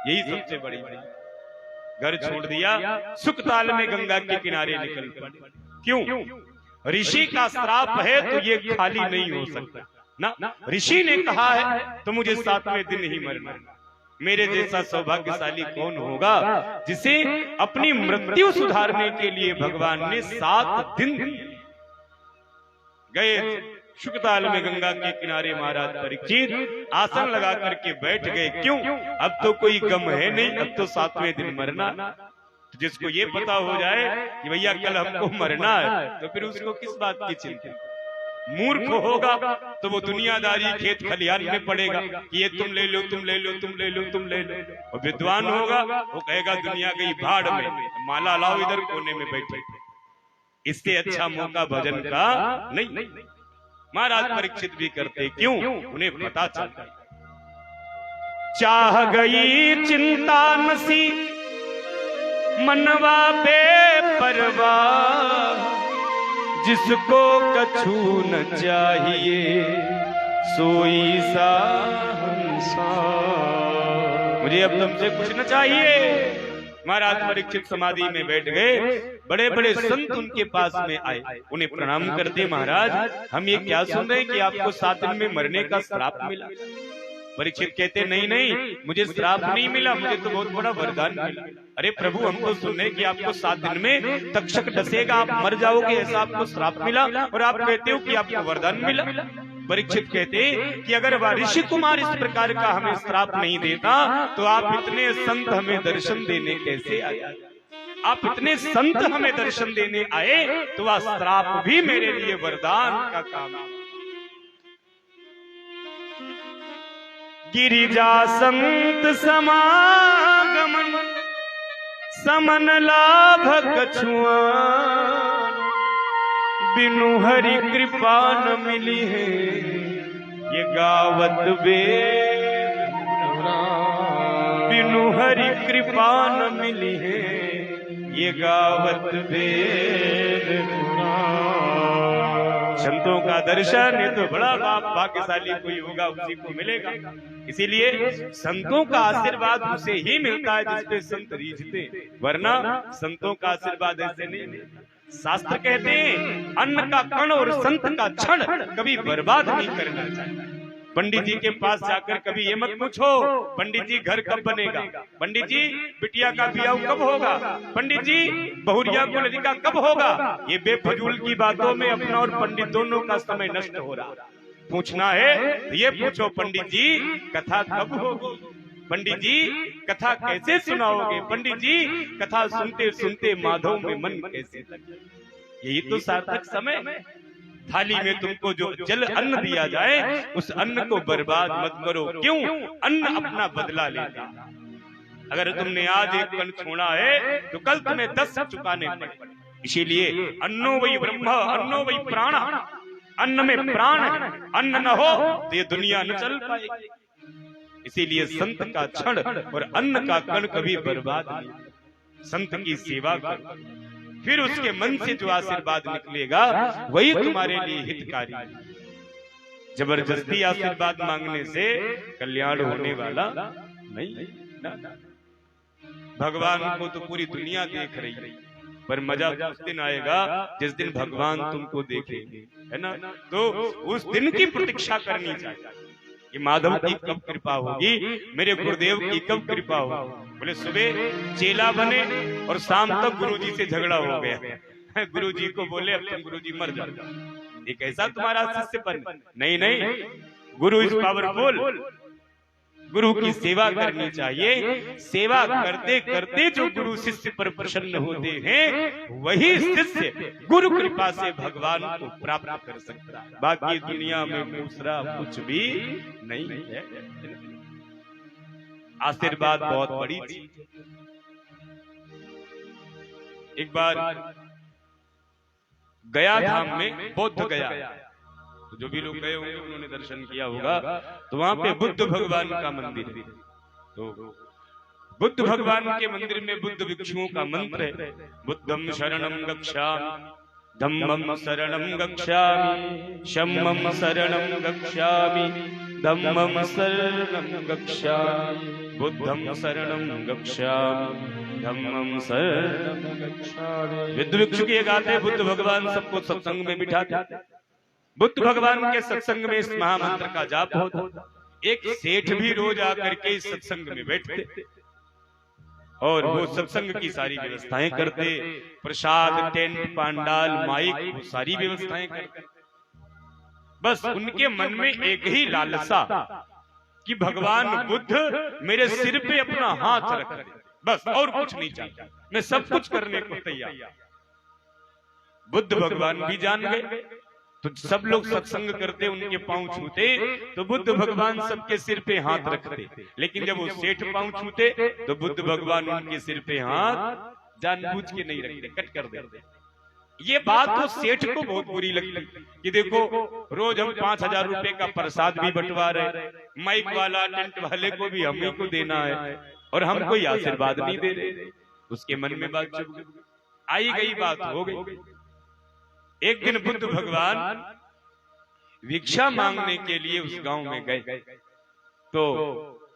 यही सबसे बड़ी बात। घर छोड़ दिया, सुखताल में गंगा के किनारे निकल पड़े। क्यों? ऋषि का श्राप है तो ये खाली नहीं हो सकता ना। ऋषि ने कहा है तो मुझे 7वें दिन ही मरना। मेरे जैसा सौभाग्यशाली कौन होगा जिसे अपनी मृत्यु सुधारने के लिए भगवान ने 7 दिन गए। शुकताल में गंगा के किनारे महाराज परीक्षित आसन लगा करके बैठ गए। क्यों? अब तो कोई गम है नहीं, अब तो 7वें दिन मरना। जिसको ये पता हो जाए कि भैया कल हमको मरना है तो फिर उसको किस बात की चिंता। मूर्ख होगा तो वो दुनियादारी खेत खलिहान में पड़ेगा कि ये तुम ले लो, तुम ले लो, तुम ले लो, तुम ले लो। और विद्वान होगा वो कहेगा दुनिया गई भाड़ में, माला लाओ इधर कोने में बैठे। इससे अच्छा मौका भजन का नहीं। महाराज परीक्षित भी करते, क्यों? उन्हें पता चलता चाह गई चिंता नसी मनवा बेपरवाह, जिसको कछु न चाहिए सोई सा हंसा। मुझे अब तुमसे कुछ न चाहिए। महाराज परीक्षित समाधि में बैठ गए। बड़े बड़े संत उनके पास में आए, उन्हें प्रणाम करते, महाराज हम ये क्या सुन रहे हैं कि आपको 7 दिन में मरने का श्राप मिला। परीक्षित कहते, नहीं नहीं, मुझे श्राप नहीं मिला, मुझे तो बहुत बड़ा वरदान मिला। अरे प्रभु, हम तो सुने कि आपको 7 दिन में तक्षक डसेगा, आप मर जाओगे, ऐसा आपको श्राप मिला और आप कहते हो कि आपको वरदान मिला। परीक्षित कहते कि अगर ऋषि कुमार इस प्रकार का हमें श्राप नहीं देता तो आप इतने संत हमें दर्शन देने कैसे आए? आप इतने संत हमें दर्शन देने आए तो वह श्राप भी मेरे लिए वरदान का काम है। गिरिजा संत समागमन समन लाभ कछुआन, बिनु हरि कृपा न मिली है ये गावत वेद पुराण, बिनु हरि कृपा न मिली है ये गावत वेद पुराण। संतों का दर्शन ये तो बड़ा भाग्यशाली कोई होगा, उसी को मिलेगा। इसीलिए संतों का आशीर्वाद उसे ही मिलता है जिसपे संत रीझते, वरना संतों का आशीर्वाद ऐसे नहीं मिलता। शास्त्र कहते हैं अन्न का कण और संत का क्षण कभी बर्बाद नहीं करना चाहिए। पंडित जी के पास जाकर कभी ये मत पूछो पंडित जी घर कब बनेगा, पंडित जी बिटिया का ब्याह कब होगा, पंडित जी बहुरिया को लड़का कब होगा। ये बेफजूल की बातों में अपना और पंडित दोनों का समय नष्ट हो रहा। पूछना है तो ये पूछो पंडित जी कथा कब होगी, पंडित जी कथा कैसे सुनाओगे, पंडित जी कथा सुनते सुनते माधव में मन कैसे लगे। यही तो सार्थक समय है। थाली में तुमको जो जल अन्न दिया जाए उस अन्न को बर्बाद मत करो। क्यों? अन्न अपना बदला लेता। अगर तुमने आज एक कण छोड़ा है तो कल तुम्हें 10 चुकाने पड़े। इसीलिए अन्नो वही ब्रह्म अन्नो वही प्राण, अन्न में प्राण है, अन्न न हो तो ये दुनिया न चल पाएगी। इसीलिए संत का क्षण और अन्न का कण कभी बर्बाद नहीं। संत की सेवा करो, फिर उसके मन से जो आशीर्वाद निकलेगा वही तुम्हारे लिए हितकारी। जबरदस्ती आशीर्वाद मांगने से कल्याण होने वाला नहीं ना। भगवान को तो पूरी दुनिया देख रही है, पर मजा उस दिन आएगा जिस दिन भगवान तुमको देखेंगे, है ना। तो उस दिन की प्रतीक्षा करनी चाहिए कि माधव की कब कृपा होगी, मेरे गुरुदेव की कब कृपा होगी। बोले सुबह चेला बने और शाम तक गुरुजी से झगड़ा हो गया। गुरुजी को बोले अब तुम गुरुजी मर जाओ, ये कैसा तुम्हारा शिष्य बन। नहीं नहीं, गुरु इज पावरफुल, गुरु की सेवा करनी चाहिए। सेवा करते करते जो गुरु शिष्य पर प्रसन्न होते हैं वही शिष्य गुरु कृपा से भगवान को प्राप्त कर सकता है। बाकी दुनिया में दूसरा कुछ भी नहीं है। आशीर्वाद बहुत बड़ी चीज। एक बार गया धाम में बौद्ध गया, तो जो भी लोग गए होंगे उन्होंने दर्शन किया होगा, तो वहां पे बुद्ध भगवान का मंदिर है। तो बुद्ध भगवान के मंदिर में बुद्ध भिक्षुओं का मंत्र है, बुद्धम शरणम गच्छामि, धम्मम शरणम गच्छामि, शम्मम शरणम गच्छामि, धम्मम शरणम गच्छामि, बुद्धम शरणम गच्छामि, धम्मम शरणम गच्छामि। बुद्ध भिक्षु के गाते बुद्ध भगवान सबको सत्संग में बिठाते। बुद्ध भगवान के सत्संग में इस महामंत्र का जाप होता। एक सेठ भी रोज आकर के इस सत्संग में बैठते और वो सत्संग की सारी व्यवस्थाएं करते, प्रसाद, टेंट, पांडाल, माइक, वो सारी व्यवस्थाएं करते। बस उनके मन में एक ही लालसा कि भगवान बुद्ध मेरे सिर पे अपना हाथ रख दे, बस और कुछ नहीं चाहिए, मैं सब कुछ करने को तैयार। बुद्ध भगवान भी जान गए, तो सब लोग सत्संग करते, उनके पांव छूते तो बुद्ध भगवान सबके सिर पे हाथ रखते। लेकिन जब वो सेठ पांव छूते तो बुद्ध भगवान उनके सिर पे हाथ जानबूझ के नहीं रखते, कट कर देते। ये बात तो सेठ को बहुत बुरी लगी कि देखो रोज हम 5,000 रुपए का प्रसाद भी बंटवा रहे, माइक वाला टेंट वाले को भी हम ही को देना है और हम कोई आशीर्वाद नहीं दे रहे। उसके मन में बात चुप आई गई, बात हो गई। एक दिन बुद्ध भगवान भिक्षा मांगने के लिए उस गांव में गए, तो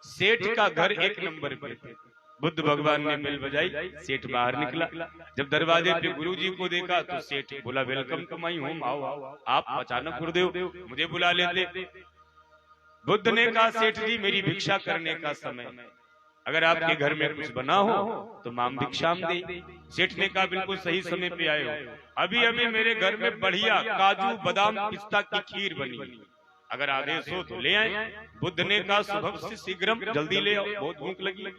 सेठ का घर 1 नंबर पे थे। बुद्ध भगवान ने बेल बजाई, सेठ बाहर निकला। जब दरवाजे पे गुरुजी को देखा तो सेठ बोला वेलकम टू माय होम, आओ आप अचानक गुरुदेव मुझे बुला लेते। बुद्ध ने कहा सेठ जी मेरी भिक्षा करने का समय, अगर आपके घर में कुछ बना हो तो माम भिक्षाम दे। सेठ ने कहा बिल्कुल सही समय पे आए हो, अभी अभी मेरे घर में बढ़िया काजू बादाम पिस्ता की खीर बनी, अगर आदेश हो तो ले आए। बुद्ध ने कहा सुबह से शीघ्रम, जल्दी ले आओ, बहुत भूख लगी।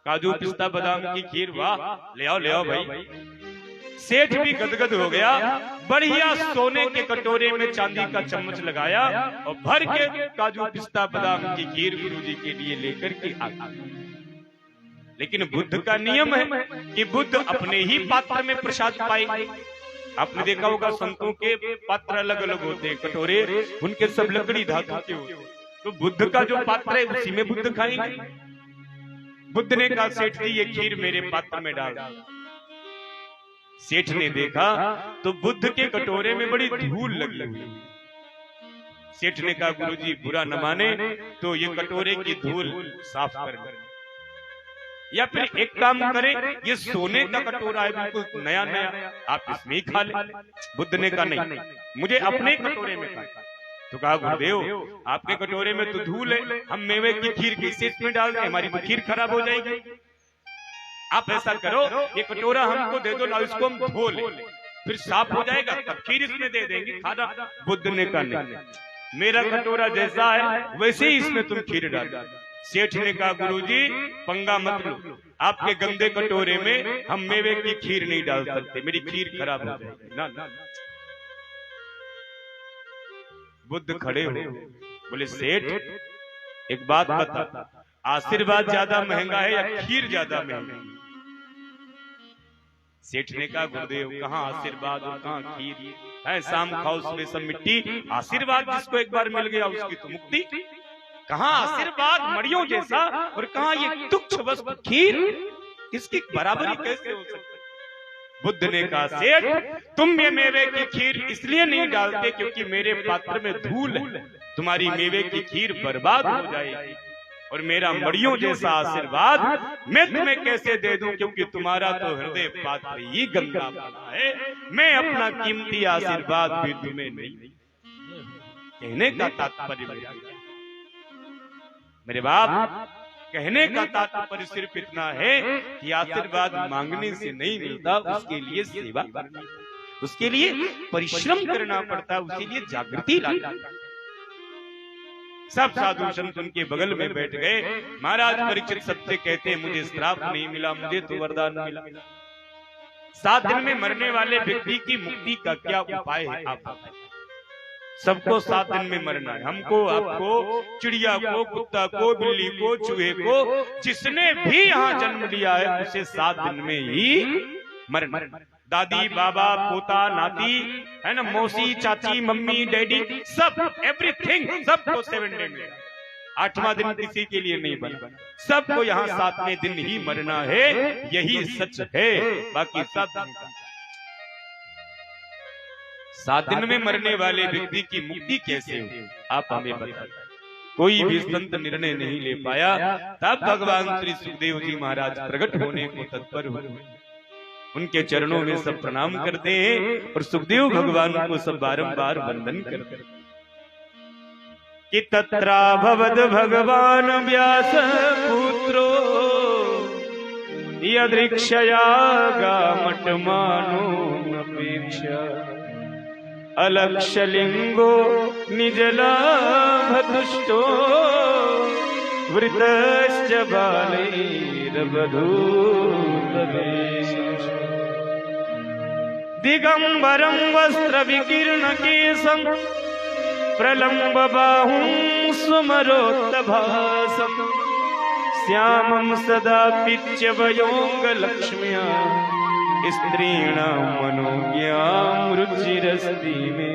काजू पिस्ता बादाम की खीर, वाह ले आओ भाई। सेठ भी गदगद हो गया, बढ़िया सोने के कटोरे में चांदी का चम्मच लगाया और भर के काजू पिस्ता बादाम की खीर गुरुजी के लिए लेकर के आ गया। लेकिन बुद्ध का नियम है कि बुद्ध अपने ही पात्र में प्रसाद पाएंगे। आपने देखा होगा संतों के पात्र अलग अलग होते हैं, कटोरे उनके सब लकड़ी धातु के होते हैं, तो बुद्ध का जो पात्र है उसी में बुद्ध खाएंगे। बुद्ध ने कहा सेठ जी ये खीर मेरे पात्र में डाल। सेठ ने देखा तो बुद्ध के कटोरे में बड़ी धूल लगी हुई। सेठ ने कहा गुरुजी बुरा न माने तो ये कटोरे की धूल साफ कर, या फिर एक काम करें, ये सोने का कटोरा है बिल्कुल नया नया, आप इसमें ही खा ले। बुद्ध ने कहा नहीं, मुझे अपने कटोरे में खा। तो कहा गुरुदेव आपके कटोरे में तो धूल है, हम मेवे की खीर कैसे इसमें डाल दें, हमारी तो खीर खराब हो जाएगी। आप ऐसा करो ये कटोरा हमको दे दो ना, इसको हम धो ले, फिर साफ हो जाएगा, तब खीर इसमें दे देंगे खाना। बुद्ध ने कहा नहीं, मेरा कटोरा जैसा है वैसे ही इसमें तुम खीर डालो। सेठ ने कहा गुरुजी पंगा मत लो, आपके गंदे कटोरे में हम मेवे की खीर नहीं डाल सकते, मेरी खीर खराब हो जाएगी ना। बुद्ध खड़े हो बोले सेठ एक बात बता, आशीर्वाद ज्यादा महंगा है या खीर ज्यादा महंगा? सेठ ने कहा गुरुदेव कहाँ आशीर्वाद और कहाँ खीर है, शाम खाओ सुबह सब मिट्टी। आशीर्वाद जिसको एक बार मिल गया उसकी तो मुक्ति, कहाँ आशीर्वाद मड़ियों जैसा और कहाँ ये तुच्छ वस्तु खीर, इसकी बराबरी कैसे हो सकती? बुद्ध ने कहा सेठ तुम ये मेवे की खीर इसलिए नहीं डालते क्योंकि मेरे पात्र में धूल है, तुम्हारी मेवे की खीर बर्बाद हो जाएगी, और मेरा मड़ियों जैसा आशीर्वाद मैं तुम्हें कैसे दे दूं क्योंकि तुम्हारा तो हृदय पात्र ही गंदा बना है, मैं अपना कीमती आशीर्वाद भी तुम्हें नहीं। कहने का तात्पर्य मेरे बाप, कहने का तात्पर्य सिर्फ इतना है कि आशीर्वाद मांगने से नहीं मिलता, उसके लिए सेवा करना, उसके लिए परिश्रम करना पड़ता, उसके लिए जागृति लाना। सब साधु संत उनके बगल में बैठ गए। महाराज परीक्षित सबसे कहते हैं मुझे श्राप नहीं मिला, मुझे तो वरदान मिला। 7 दिन में मरने वाले व्यक्ति की मुक्ति का क्या उपाय है आप बताइए? सबको 7 दिन में मरना है, हमको, आपको, चिड़िया को, कुत्ता को, बिल्ली को, चूहे को, जिसने भी यहाँ जन्म लिया है उसे 7 दिन में ही मरना। दादी बाबा पोता नाती है ना, मौसी चाची मम्मी डैडी सब एवरीथिंग सबको 7 डे में। 8वां दिन किसी के लिए नहीं बना, सबको यहाँ 7वें दिन ही मरना है, यही सच है, बाकी सब 7 दिन में मरने वाले व्यक्ति की मुक्ति कैसे हो आप हमें बताइए। कोई भी संत निर्णय नहीं ले पाया, तब भगवान श्री सुखदेव जी महाराज प्रकट होने को तत्पर हुए। उनके चरणों में सब प्रणाम करते हैं और सुखदेव भगवान को सब बारंबार वंदन करते हैं कि तत्रा भवद भगवान व्यास पुत्रो यदृक्षया गामटमानो अपेक्षा अलक्षलिंगो निजलाभतुष्टो वृतश्च बालैर्वधूतवेश दिगंबरं वस्त्र विकीर्ण केशं प्रलम्ब बाहुं सुमरोत्तभासं श्यामं सदा पिच्यवयोंग लक्ष्म्या स्त्रीणां मनोज्ञां रुचिरस्ति मे।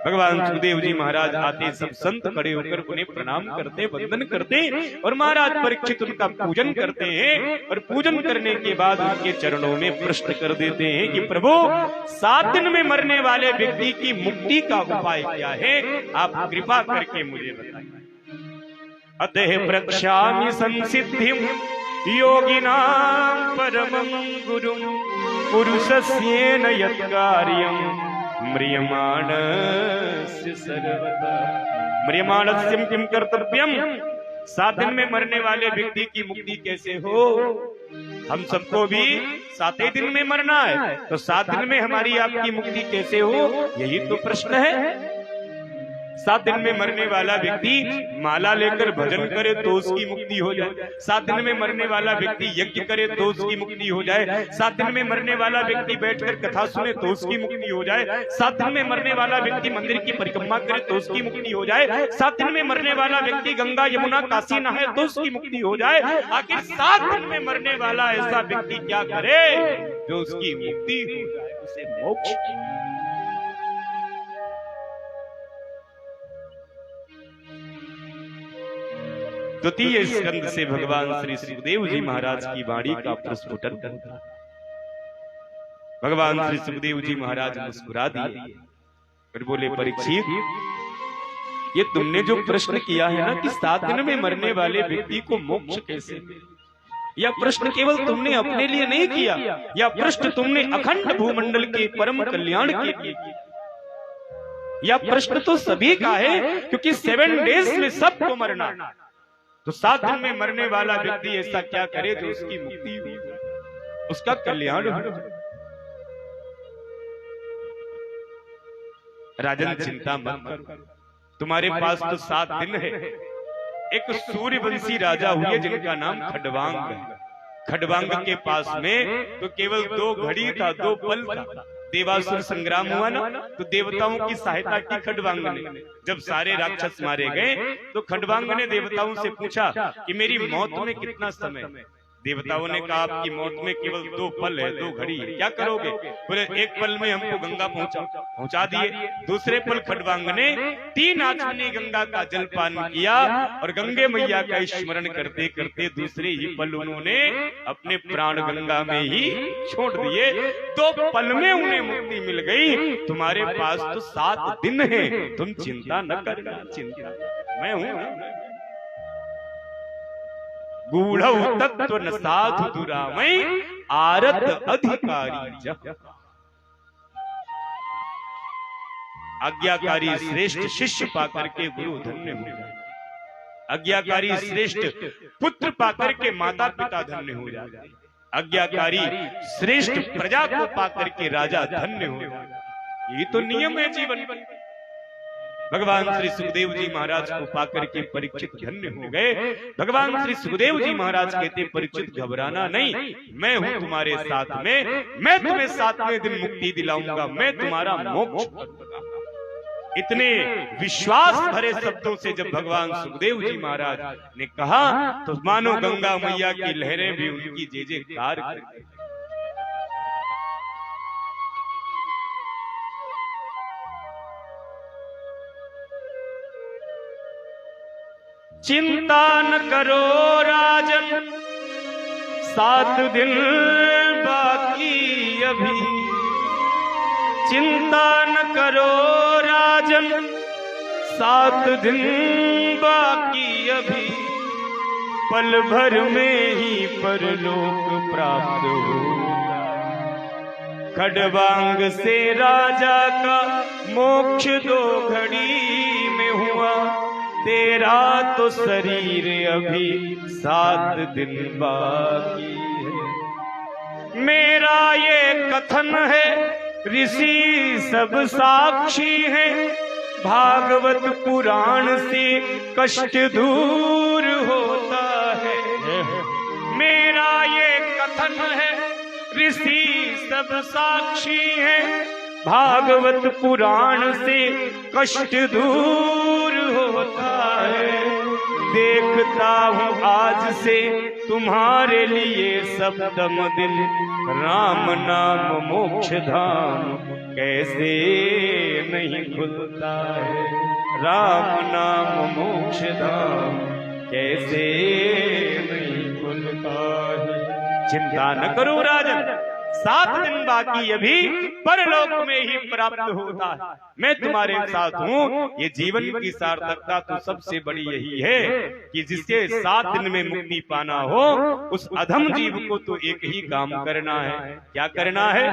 भगवान सुखदेव जी महाराज आते सब संत खड़े होकर उन्हें प्रणाम करते, वंदन करते और महाराज परीक्षित उनका पूजन करते हैं, और पूजन करने के बाद उनके चरणों में प्रश्न कर देते हैं कि प्रभु 7 दिन में मरने वाले व्यक्ति की मुक्ति का उपाय क्या है, आप कृपा करके मुझे बताइए। अतः प्रक्षामि संसिद्धिं योगिनां परमं गुरुं पुरुषस्येन यत्कार्यं म्रियमाणस्य सर्वदा। म्रियमाणस्य किं कर्तव्यम? 7 दिन में मरने वाले व्यक्ति की मुक्ति कैसे हो? हम सबको भी 7 दिन में मरना है, तो 7 दिन में हमारी आपकी मुक्ति कैसे हो, यही तो प्रश्न है। 7 दिन में मरने वाला व्यक्ति माला लेकर भजन करे तो उसकी मुक्ति हो जाए। 7 दिन में मरने वाला व्यक्ति यज्ञ करे तो उसकी मुक्ति हो जाए। 7 दिन में मरने वाला व्यक्ति बैठकर कथा सुने तो उसकी मुक्ति हो जाए। 7 दिन में मरने वाला व्यक्ति मंदिर की परिक्रमा करे तो उसकी मुक्ति हो जाए। 7 दिन में मरने वाला व्यक्ति गंगा यमुना काशी नहाए तो उसकी मुक्ति हो जाए। आखिर 7 दिन में मरने वाला ऐसा व्यक्ति क्या करे जो उसकी मुक्ति हो जाए, उसे मोक्ष। द्वितीय स्कंद से भगवान श्री सुखदेव जी महाराज की वाणी का प्रस्फुटन करता। भगवान श्री सुखदेव जी महाराज मुस्कुरा दिए, फिर बोले, परीक्षित, ये तुमने जो प्रश्न किया है ना कि 7 दिन में मरने वाले व्यक्ति को मोक्ष कैसे, यह प्रश्न केवल तुमने अपने लिए नहीं किया, यह प्रश्न तुमने अखंड भूमंडल के परम कल्याण के लिए किया। यह प्रश्न तो सभी का है, क्योंकि 7 डेज में सबको मरना। तो 7 दिन में मरने वाला व्यक्ति ऐसा क्या करे जो उसकी मुक्ति हो, उसका कल्याण हो। राजन, चिंता मत करो, तुम्हारे पास तो 7 दिन है। एक सूर्यवंशी राजा हुए जिनका नाम खडवांग है। खडवांग के पास में तो केवल 2 घड़ी था, 2 पल था। देवासुर संग्राम हुआ ना, तो देवताओं की सहायता की खडवांग ने। जब सारे राक्षस मारे गए तो खडवांग ने देवताओं से पूछा कि मेरी मौत में कितना समय। देवताओं ने कहा, आपकी मौत में केवल 2 पल है, 2 घड़ी है, क्या करोगे? बोले, 1 पल में हमको गंगा पहुंचा दिए। दूसरे पल खडवांग ने 3 आचमनी गंगा का जलपान किया और गंगे मैया का स्मरण करते करते दूसरे ही पल उन्होंने अपने प्राण गंगा में ही छोड़ दिए। 2 पल में उन्हें मुक्ति मिल गई। तुम्हारे पास तो 7 दिन है, तुम चिंता न करना। चिंता मैं हूं। गूढ़ तत्व न साधु दुरामय, आरत अधिकारी जप। आज्ञाकारी श्रेष्ठ शिष्य पाकर के गुरु धन्य हो जाए। आज्ञाकारी श्रेष्ठ पुत्र पाकर के माता पिता धन्य हो जाए। आज्ञाकारी श्रेष्ठ प्रजा को पाकर के राजा धन्य हो जाए। ये तो नियम है जीवन का। भगवान श्री सुखदेव जी महाराज को पाकर के परीक्षित धन्य हो गए। भगवान श्री सुखदेव जी महाराज कहते, परीक्षित घबराना नहीं, मैं हूं तुम्हारे साथ में, मैं तुम्हें 7वें दिन मुक्ति दिलाऊंगा, मैं तुम्हारा मोक्ष करूंगा। इतने विश्वास भरे शब्दों से जब भगवान सुखदेव जी महाराज ने कहा तो मानो गंगा मैया की लहरें भी उनकी जय जयकार कर गई। चिंता न करो राजन, 7 दिन बाकी अभी। चिंता न करो राजन, 7 दिन बाकी अभी। पल भर में ही परलोक प्राप्त होगा। खडवांग से राजा का मोक्ष 2 घड़ी में हुआ। तेरा तो शरीर अभी 7 दिन बाकी है। मेरा ये कथन है, ऋषि सब साक्षी हैं। भागवत पुराण से कष्ट दूर होता है। मेरा ये कथन है, ऋषि सब साक्षी हैं। भागवत पुराण से कष्ट दूर होता है। देखता हूँ आज से तुम्हारे लिए सप्तम दिन, राम नाम मोक्ष धाम कैसे नहीं खुलता है। राम नाम मोक्ष धाम कैसे नहीं खुलता है। चिंता न करो राजन, 7 दिन बाकी अभी, परलोक में ही प्राप्त होता है। मैं तुम्हारे साथ हूँ। ये जीवन की सार्थकता तो सबसे बड़ी यही है कि जिसके 7 दिन में मुक्ति पाना हो, उस अधम जीव को तो एक ही काम करना है। क्या करना है?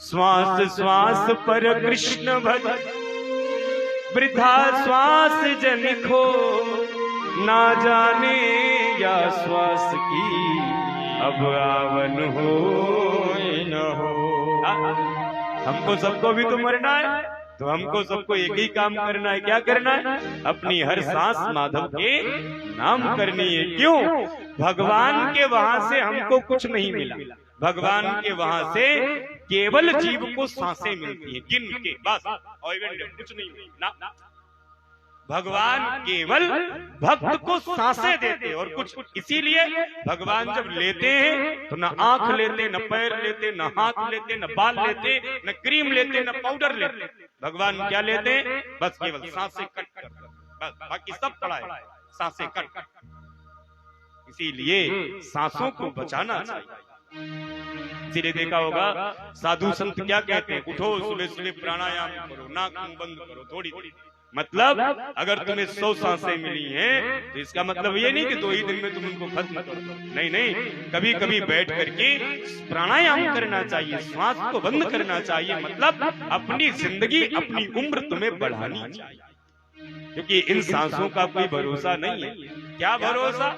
श्वास श्वास पर कृष्ण भज, वृथा श्वास जन खो। ना जाने या श्वास की अब आवन हो न हो। हमको सबको भी तो मरना है, तो हमको सबको एक ही काम करना है। क्या करना है? अपनी हर सांस माधव के नाम करनी है। क्यों? भगवान के वहां से हमको कुछ नहीं मिला, भगवान के वहां से केवल जीव को सांसें मिलती हैं, गिन के बस, और कुछ नहीं ना। भगवान केवल भक्त को सांसें देते और कुछ, इसीलिए भगवान जब लेते हैं तो न आंख लेते, न पैर लेते, न हाथ लेते, न बाल लेते, न क्रीम लेते, न पाउडर लेते। भगवान क्या लेते हैं? बस केवल सांसें कट कर, बस, बाकी सब पड़ा है, सांसें कट। इसीलिए सांसों को बचाना चाहिए। इसीलिए देखा होगा साधु संत क्या कहते हैं? उठो सुबह सुबह प्राणायाम करो, नाक मुंह बंद करो थोड़ी थोड़ी। मतलब अगर तुम्हें 100 सांसें मिली हैं तो इसका मतलब ये नहीं कि 2 ही दिन में तुम उनको खत्म करो, नहीं नहीं, कभी कभी बैठ करके प्राणायाम करना चाहिए, श्वास को बंद करना चाहिए। मतलब अपनी जिंदगी, अपनी उम्र तुम्हें बढ़ानी चाहिए, क्योंकि इन सांसों का कोई भरोसा नहीं है। क्या भरोसा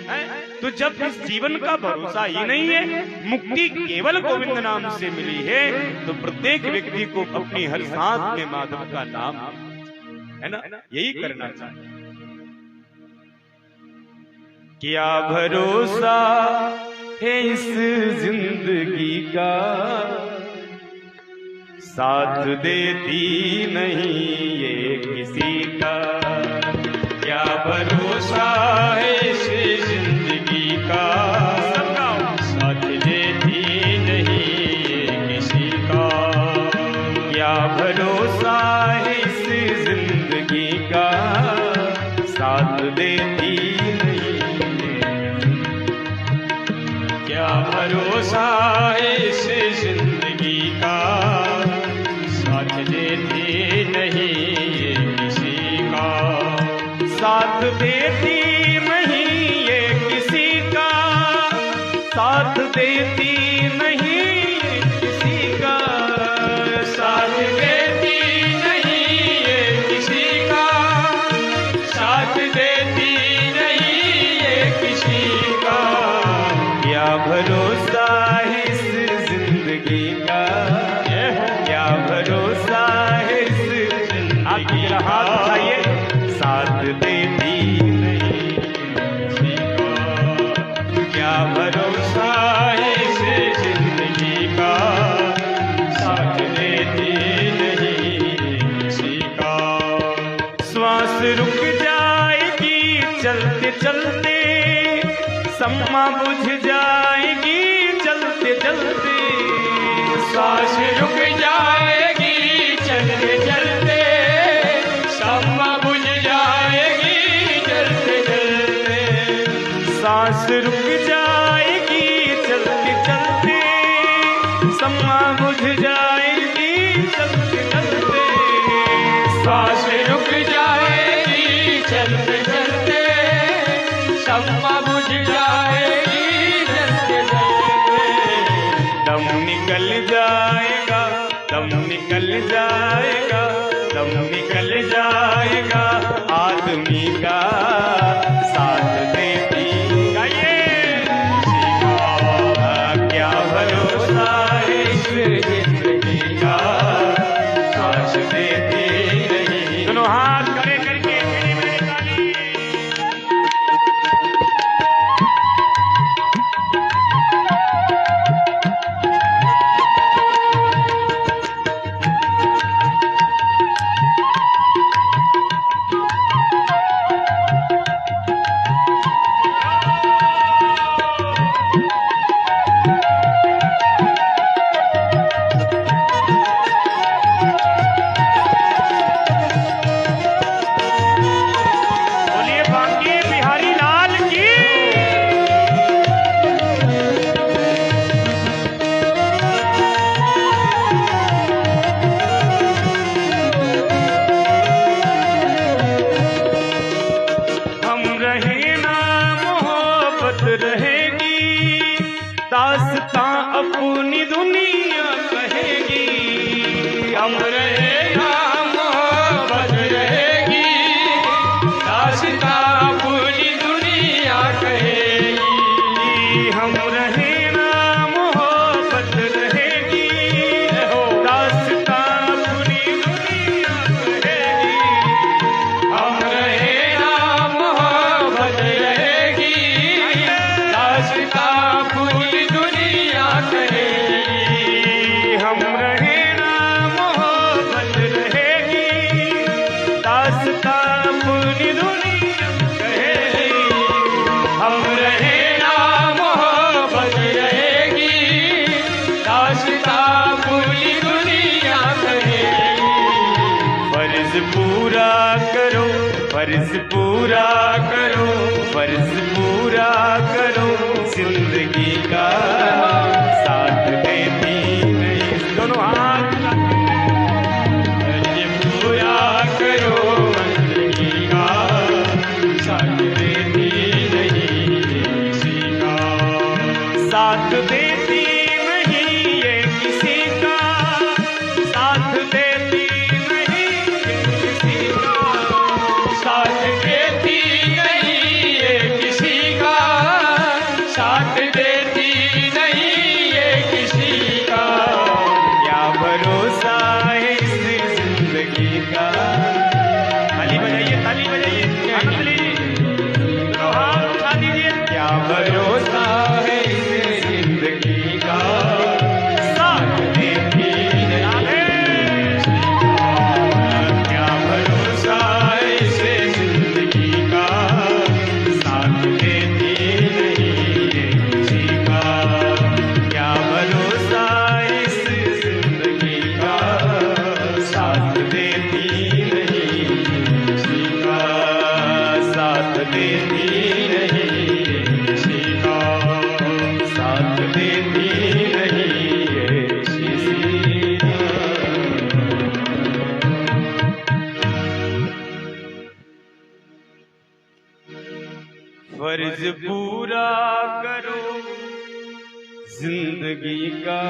है? तो जब इस जीवन का भरोसा ही नहीं है, मुक्ति केवल गोविंद नाम से मिली है, तो प्रत्येक व्यक्ति को अपनी हर सांस में माधव का नाम, है ना, यही करना चाहिए। क्या भरोसा है इस जिंदगी का, साथ देती नहीं ये किसी का। क्या भरोसा है इस जिंदगी का, साथ देती नहीं ये किसी का। क्या भरोसा है इस जिंदगी का, साथ देती नहीं। क्या भरोसा है इस जिंदगी का, साथ देती नहीं ये किसी का। साथ देती नहीं ये किसी का, साथ देती नहीं ये किसी का। साथ देती नहीं ये किसी का, साथ देती नहीं ये किसी का। क्या भरोसा है इस जिंदगी का, क्या भरोसा है इस जिंदगी। आप मेरा हाथ उठाइए। साथ देती नहीं किसी का, क्या भरोसा है इस जिंदगी का, साथ देती नहीं किसी का। श्वास रुक जाएगी चलते चलते, सम्मा बुझ जाएगी चलते चलते। श्वास रुक जाएगी चलते चलते, सम्मा बुझ जाएगी चलते चलते। सांस रुक जाएगी चलते चलते, सम्मा बुझ जाएगी चलते चलते। सांस रुक जाएगी चलते चलते, सम्मा बुझ जाएगी चलते चलते। दम निकल जाएगा, दम निकल जाएगा, दम निकल जाएगा आदमी का, साथ देती किसी का। क्या भरोसा है इस जिंदगी का, साथ देती नहीं। दोनों हाथ खड़े करके मेरी मेरी ताली। दास्तां अपनी दुनिया कहेगी, हम रहेगा मोहब्बत रहेगी। दास्तां अपनी दुनिया कहेगी, हम रहेगा मोहब्बत रहेगी। दास्तां अपनी पूरा करो, फर्ज पूरा करो, फर्ज पूरा करो, जिंदगी का साथ देती नहीं। दोनों हाथ फर्ज पूरा करो, जिंदगी का साथ देती नहीं किसी का, साथ देती नहीं ये किसी का, साथ देती नहीं ये किसी का, साथ देती नहीं ये किसी का, साथ देती नहीं ये किसी का, क्या भरोसा है इस जिंदगी का। ताली बजाइए, ताली बजाइए, आनंद लीजिए, तो हाथ उठा दीजिए। क्या भरोसा है इस जिंदगी का, साथ देती नहीं क्या भरोसा है इस जिंदगी का, साथ देती नहीं किसी का, क्या भरोसा इस जिंदगी का, साथ देती नहीं किसी का, साथ देती नहीं किसी का, साथ देती नहीं किसी का। फर्ज पूरा करो, जिंदगी का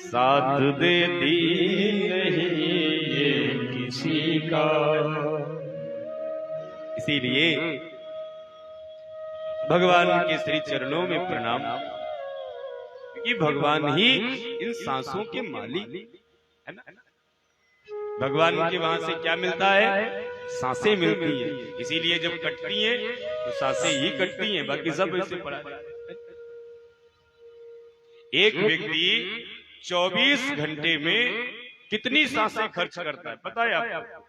साथ देती नहीं ये किसी का। इसीलिए भगवान के श्री चरणों में प्रणाम, क्योंकि भगवान ही इन सांसों के मालिक है ना। भगवान के वहां से क्या मिलता है? सांसें मिलती है। इसीलिए जब कटती हैं तो सांसें ही कटती हैं, बाकी सब ऐसे पड़ा है। एक व्यक्ति 24 घंटे में कितनी सांसें खर्च करता है पता है आपको?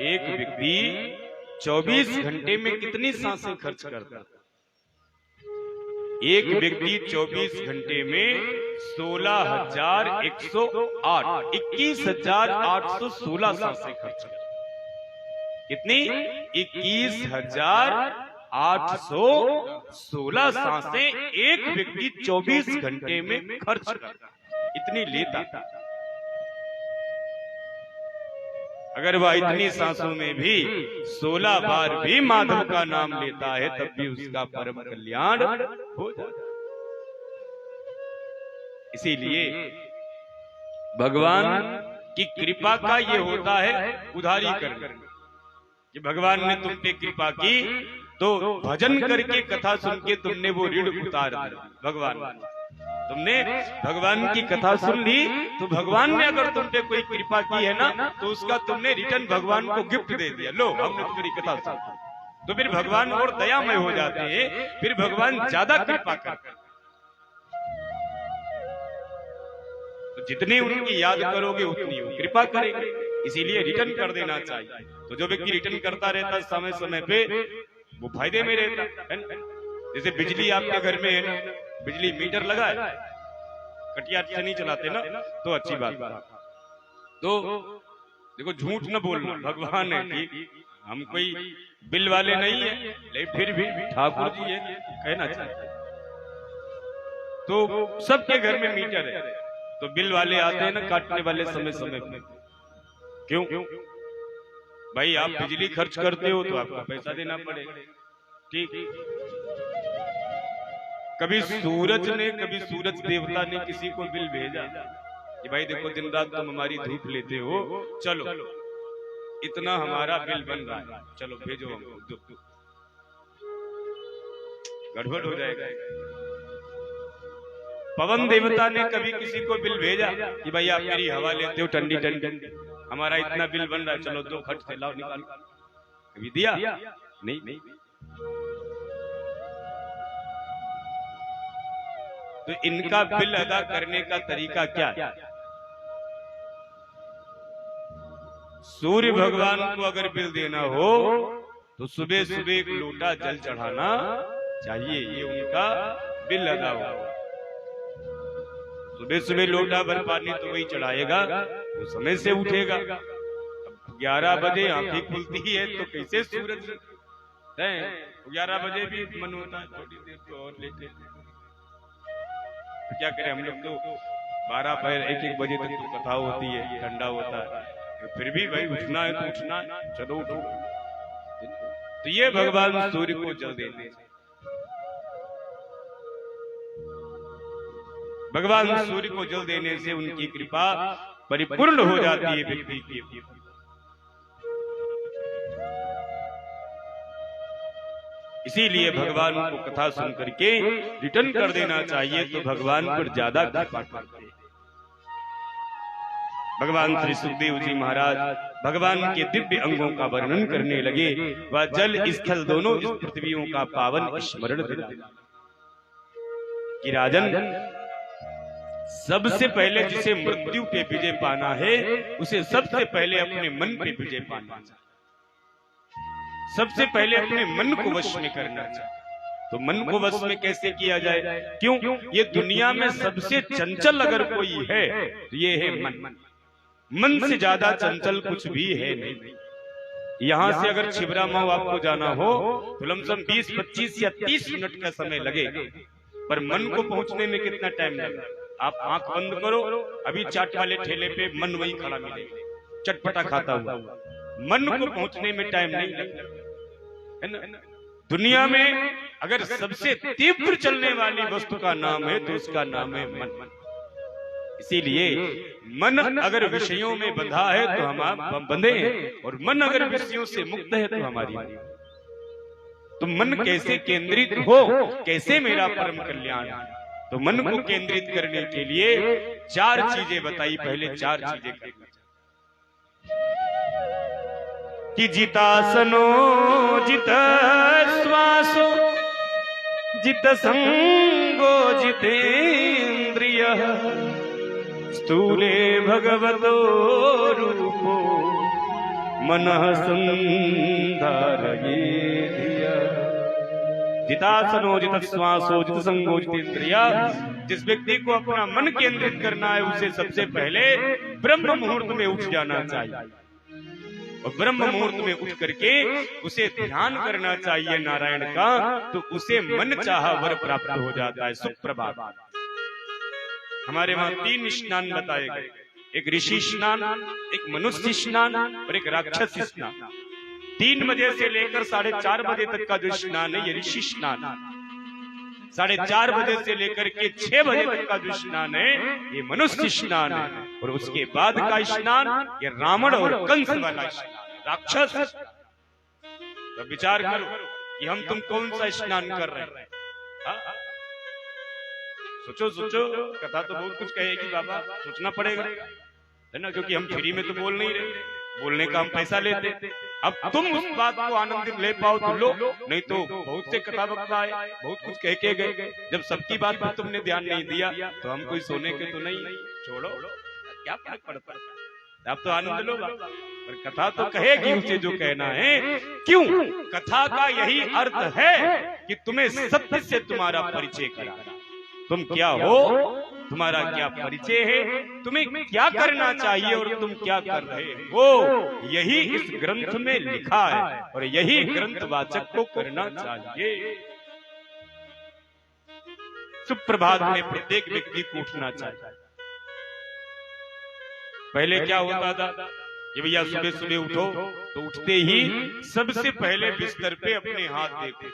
एक व्यक्ति 24 घंटे में कितनी सांसें खर्च करता है? एक व्यक्ति 24 घंटे में 16,108 21,816 सांसें खर्च करता है। कितनी? 21,816 सांसें एक व्यक्ति 24 घंटे में खर्च करता है, इतनी लेता। अगर वह इतनी सांसों में भी 16 बार भी माधव का नाम लेता है तब भी उसका परम कल्याण हो जाता है। इसीलिए भगवान की कृपा का ये होता है उधारी करना, कि भगवान ने तुम पे कृपा की तो भजन करके कथा सुन के तुमने वो ऋण उतार दिया। भगवान तुमने भगवान की कथा सुन ली तो भगवान ने अगर तुम पे कोई कृपा की है ना तो उसका तुमने रिटर्न भगवान को गिफ्ट दे दिया। लो हमने तुम्हारी कथा सुन, तो फिर भगवान और दयामय हो जाते हैं, फिर भगवान ज्यादा कृपा करते हैं। तो जितनी उनकी याद करोगे उतनी वो कृपा करेंगे, इसीलिए रिटर्न कर देना चाहिए। तो जो व्यक्ति रिटर्न करता रहता है समय समय पे वो फायदे में रहता है। जैसे बिजली आपके घर में है ना, बिजली मीटर लगा है, कटिया से नहीं चलाते ना तो अच्छी बात। तो देखो झूठ न बोलना, भगवान है कि हम कोई बिल वाले नहीं है, लेकिन फिर भी ठाकुर जी है कहना चाहिए। तो सबके घर में मीटर है, तो बिल वाले आते हैं ना काटने वाले समय समय पे। क्यों भाई? आप बिजली खर्च करते हो तो आपको पैसा देना पड़ेगा, ठीक। कभी सूरज ने, कभी सूरज देवता ने किसी को बिल भेजा कि भाई देखो दिन रात तुम हमारी धूप लेते हो, चलो इतना हमारा बिल बन रहा है, चलो भेजो हमको। गड़बड़ हो जाएगा। पवन देवता ने कभी किसी को बिल भेजा कि भाई आप मेरी हवा लेते हो ठंडी ठंडी, हमारा इतना बिल बन रहा है, चलो 2 खट से लाओ निकालो। कभी दिया? नहीं। तो इनका बिल अदा करने का तरीका क्या है? सूर्य भगवान को अगर बिल देना हो तो सुबह सुबह एक लोटा जल चढ़ाना चाहिए, ये उनका बिल लगा हुआ। सुबह सुबह लोटा भर पानी तो वही चढ़ाएगा तो समय से उठेगा। 11 बजे आंखें खुलती है तो कैसे सूरज है? 11 बजे भी मन होता है थोड़ी देर तो और लेते हैं। तो क्या करें हम लोग, तो 12 पहर 1-1 बजे तक तो कथा होती है, ठंडा होता है, फिर भी भाई उठना है तो उठना, चलो उठो। तो ये भगवान सूर्य को जल देते, भगवान सूर्य को जल देने से उनकी कृपा परिपूर्ण हो जाती है व्यक्ति की। इसीलिए भगवान को कथा सुन करके रिटर्न कर देना चाहिए, तो भगवान पर ज्यादा कृपा करते हैं। भगवान श्री सुखदेव जी महाराज भगवान के दिव्य अंगों का वर्णन करने लगे। वह जल स्थल दोनों इस पृथ्वियों का पावन स्मरण कि राजन, सबसे पहले जिसे मृत्यु पे विजय पाना है उसे सबसे पहले अपने मन पे विजय पाना चाहिए। सबसे पहले अपने मन को वश में करना चाहिए। तो मन को वश में कैसे किया जाए? क्यों? ये दुनिया में सबसे चंचल अगर कोई है तो ये है मन। मन से ज्यादा चंचल कुछ भी है नहीं। यहां से अगर छिबरा मऊ आपको जाना हो तो लमसम 20, 25 या 30 मिनट का समय लगेगा, पर मन को पहुंचने में कितना टाइम लगेगा? आप आंख बंद करो, अभी चाट वाले ठेले पे मन वही खड़ा मिलेगा, चटपटा खाता हुआ। मन को पहुंचने में टाइम नहीं लगता है ना। दुनिया में अगर सबसे तीव्र चलने वाली वस्तु का नाम है तो उसका नाम है मन। इसीलिए मन अगर विषयों में बंधा है तो हम बंधे हैं, और मन अगर विषयों से मुक्त है तो हमारी। तो मन कैसे केंद्रित हो, कैसे मेरा परम कल्याण? तो मन को केंद्रित करने के लिए 4 चीजें बताई। पहले 4 चीजें करना कि जितासनो जित श्वासो जित संगो जितेन्द्रिय स्थूले भगवतो रूपो मनः संधारये धिया। जितासनो जित श्वासो जित संगो जितेन्द्रिय। जिस व्यक्ति को अपना मन केंद्रित करना है उसे सबसे पहले ब्रह्म मुहूर्त में उठ जाना चाहिए, और ब्रह्म मुहूर्त में उठ करके उसे ध्यान करना चाहिए नारायण का, तो उसे मन चाहा वर प्राप्त हो जाता है। सुप्रभात। हमारे वहां 3 स्नान बताए गए, एक ऋषि स्नान, एक मनुष्य स्नान और एक राक्षस स्नान। 3 बजे से लेकर 4:30 बजे तक का जो स्नान है ये ऋषि स्नान, 4:30 बजे से लेकर के 6 बजे तक का जो स्नान है ये मनुष्य स्नान है, और उसके बाद का स्नान ये रावण और कंस वाला स्नान, राक्षस। तो विचार करो कि हम तुम कौन सा स्नान कर रहे हैं। सोचो सोचो, कथा तो बहुत कुछ कहेगी बाबा, सोचना पड़ेगा है ना, क्योंकि हम फ्री में तो बोल नहीं रहे, बोलने का हम पैसा लेते। अब तुम उस बात को आनंद ले पाओ तो लो, नहीं तो बहुत से कथा वक्ता आए, बहुत कुछ कह के गए। जब सबकी बात पर तुमने ध्यान नहीं दिया तो हम कोई सोने के तो नहीं, छोड़ो, क्या फर्क पड़ता है। आप तो आनंद लो, पर कथा तो कहेगी उसे जो कहना है। क्यों? कथा का यही अर्थ है कि तुम्हें सत्य से तुम्हारा परिचय कराना। तुम क्या हो, तुम्हारा क्या परिचय है, तुम्हें क्या करना चाहिए और तुम क्या कर रहे हो, यही इस ग्रंथ में लिखा है, और यही ग्रंथ वाचक को करना चाहिए। सुप्रभात में प्रत्येक व्यक्ति को उठना चाहिए। पहले क्या होता था कि भैया सुबह सुबह उठो, तो उठते ही सबसे पहले बिस्तर पे अपने हाथ देखो,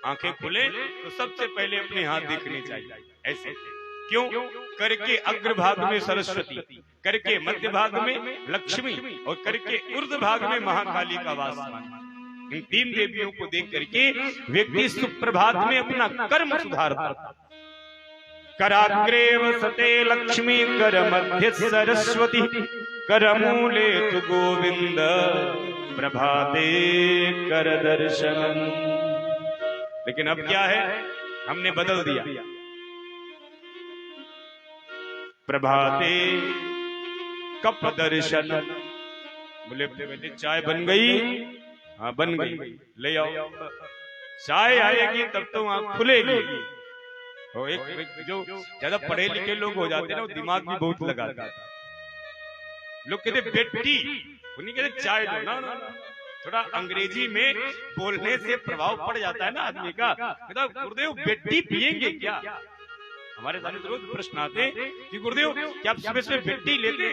आंखें खुले तो सबसे पहले अपने हाथ देखने चाहिए। ऐसे क्यों? करके अग्रभाग में सरस्वती, करके मध्य भाग में लक्ष्मी और करके ऊर्ध्व भाग में महाकाली का वास। इन 3 देवियों को देख करके व्यक्ति सुप्रभात में अपना कर्म सुधारता। कराग्रे वसते लक्ष्मी कर मध्य सरस्वती कर मूले तु गोविंद प्रभाते कर दर्शनम। लेकिन अब क्या है, हमने बदल दिया। प्रभाते कप दर्शन, बोले बेटे चाय बन गई? हाँ बन गई, ले आओ। चाय आएगी तब तो आंख खुलेगी। और एक जो ज्यादा पढ़े लिखे लोग हो जाते हैं ना, वो दिमाग भी बहुत लगाते हैं। लोग कहते बेटी, उन्हीं कहते चाय लो ना, थोड़ा अंग्रेजी में बोलने से प्रभाव पड़ जाता है ना आदमी का। कहता गुरुदेव बेटी पियेंगे क्या? हमारे सामने रोज प्रश्न आते कि गुरुदेव क्या आप सुबह सुबह बेटी लेते?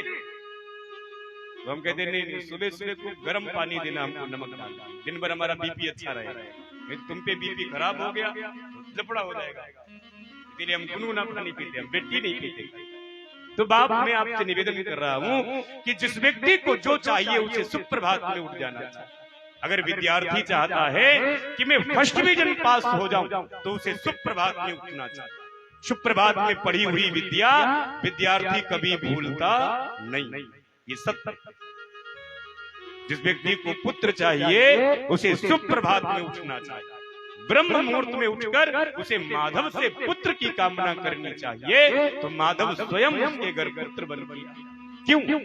तो हम कहते नहीं, सुबह सुबह को गर्म पानी देना, हमको नमक डाल, दिन भर हमारा बीपी अच्छा रहेगा। तुम पे बीपी खराब हो गया तो लफड़ा हो जाएगा, इसलिए हम गुनगुना पानी पीते, हम बेटी नहीं पीते। तो बाप, मैं आपसे निवेदन कर रहा हूँ कि जिस व्यक्ति को जो चाहिए उसे सुप्रभात में उठ जाना चाहिए। अगर विद्यार्थी चाहता है कि मैं फर्स्ट डिवीजन पास हो जाऊं तो उसे सुप्रभात में उठना चाहिए। सुप्रभात में पढ़ी हुई विद्या विद्यार्थी कभी भूलता नहीं, ये सत्य। जिस व्यक्ति को पुत्र चाहिए उसे सुप्रभात में उठना चाहिए, ब्रह्म मुहूर्त में उठकर उसे माधव से पुत्र की कामना करनी चाहिए। तो माधव स्वयं उसके घर पुत्र बन गया। क्यों?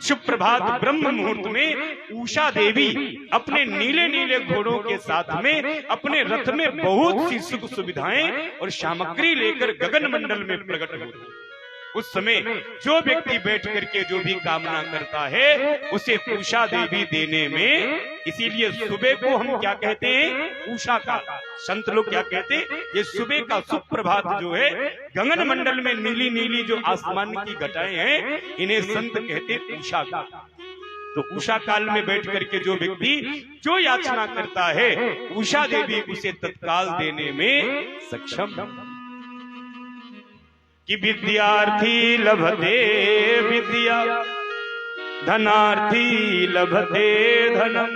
सुप्रभात ब्रह्म मुहूर्त में उषा देवी अपने नीले नीले घोड़ों के साथ में अपने रथ में बहुत सी सुख सुविधाएं और सामग्री लेकर गगन मंडल में प्रकट होती। उस समय जो व्यक्ति बैठ करके जो भी कामना करता है उसे उषा देवी देने में, इसीलिए सुबह को हम क्या कहते हैं? उषा का। संत लोग क्या कहते हैं? ये सुबह का सुप्रभात जो है, गगन मंडल में नीली नीली जो आसमान की घटाएं हैं, इन्हें संत कहते उषा का। तो उषा काल में बैठ करके जो व्यक्ति जो याचना करता है, उषा देवी उसे तत्काल देने में सक्षम। कि विद्यार्थी लभते विद्या, धनार्थी लभते धनम,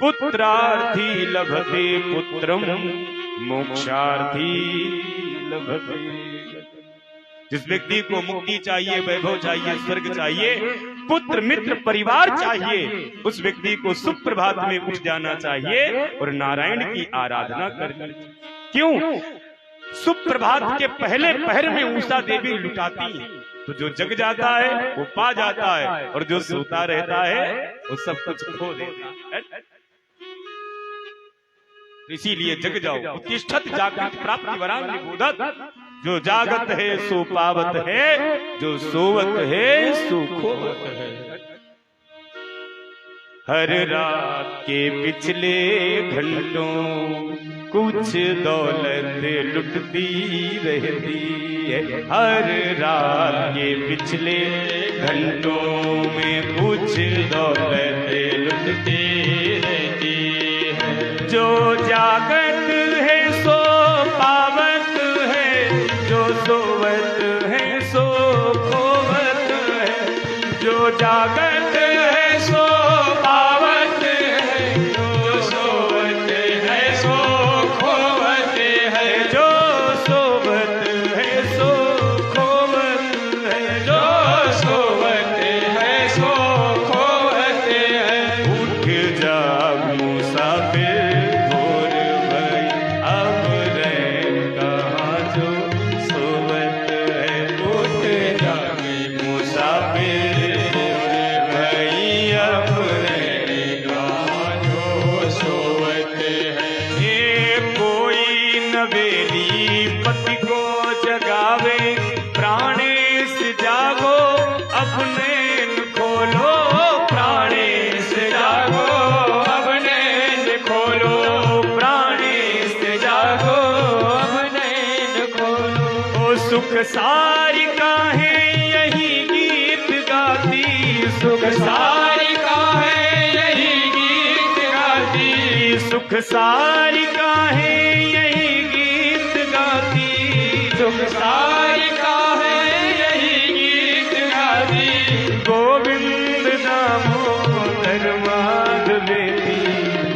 पुत्रार्थी लभते पुत्रम, मोक्षार्थी लभते। जिस व्यक्ति को मुक्ति चाहिए, वैभव चाहिए, स्वर्ग चाहिए, पुत्र मित्र परिवार चाहिए, उस व्यक्ति को सुप्रभात में उठ जाना चाहिए और नारायण की आराधना करनी। क्यों? सुप्रभात के पहले पहर में उषा देवी लुटाती है, तो जो जग जाता है वो पा जाता है, और जो सोता रहता है वो सब कुछ खो देता है। इसीलिए जग जाओ, उत्तिष्ठत जागृत प्राप्ति वरान निबोधत। जो जागत है सो पावत है, जो सोवत है सो खोवत है। हर रात के पिछले घंटों कुछ दौलत लुटती रहती है। हर रात के पिछले घंटों में कुछ दौलत लुटती रहती है। जो जागत है सो पावत है, जो सोवत है सो खोवत है। जो जागत है सो पावत है, जो सोवत है सो खोवत है। जो सोवत है सो खोवत है, जो सोवत है सो खोवत है। उठ जाग मुसाफिर भोर भई, अब रह कहाँ जो सोवत है। उठ जाग मुसाफिर सुख सारी काहे यही गीत गाती, सुख सारी काहे यही गीत गाती, सुख सारी काहे यही गीत गाती, सुख सारी काहे यही गीत गाती। गोविंद दामोदर माधवेती,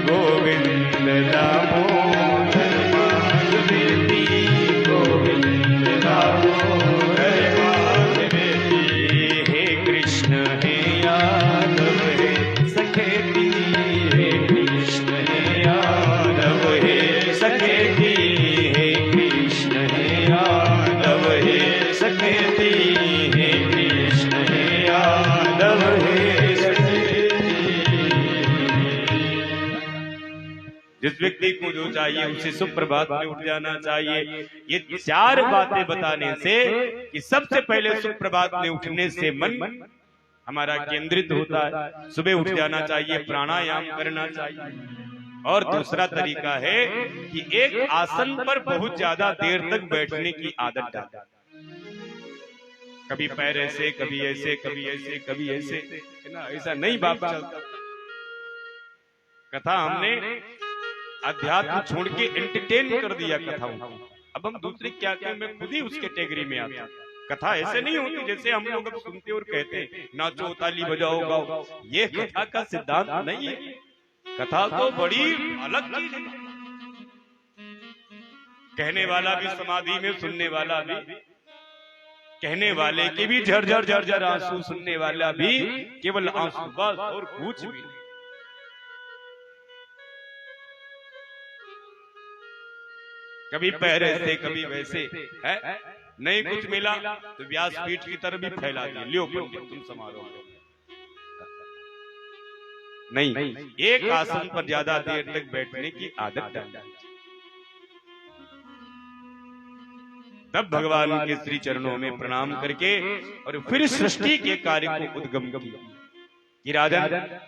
गोविंद दामोदर माधवेती, गोविंद दामोदर माधवेती। हे कृष्ण हे यादव हे सखेती, हे कृष्ण हे यादव हे सखेती, हे कृष्ण हे यादव हे सखेती, हे कृष्ण हे यादव हे सखेती। जिस व्यक्ति को जो चाहिए उसे सुप्रभात में उठ जाना चाहिए। ये 4 बातें बताने से कि सबसे पहले सुप्रभात में उठने से मन हमारा केंद्रित होता है, सुबह उठ जाना चाहिए, प्राणायाम करना चाहिए। और दूसरा तरीका है कि एक आसन पर बहुत ज्यादा देर तक बैठने की आदत डालें। कभी पैर ऐसे, कभी ऐसे, कभी ऐसे, कभी ऐसे, है ना, ऐसा नहीं बाप चलता। कथा हमने अध्यात्म छोड़ के एंटरटेन कर दिया कथाओं को। अब हम दूसरे क्या कहें, मैं खुद ही उस कैटेगरी में आता। कथा ऐसे नहीं होती जैसे हम लोग अब सुनते और कहते नाचो ताली बजाओ गाओ। ये कथा का सिद्धांत नहीं है। कथा तो बड़ी अलग चीज है। कहने वाला भी समाधि में, सुनने वाला भी, कहने वाले के भी झरझर झरझर आंसू, सुनने वाला भी केवल आंसू, बस और कुछ भी नहीं। कभी पैर ऐसे, कभी वैसे, है नहीं कुछ मिला तो व्यासपीठ की तरफ भी फैला दिया, लियो पंडित तुम समारोह नहीं। एक आसन पर ज्यादा देर तक बैठने की आदत डालना, तब भगवान के श्री चरणों में प्रणाम करके और फिर सृष्टि के कार्य को उद्गम किया कि राजन,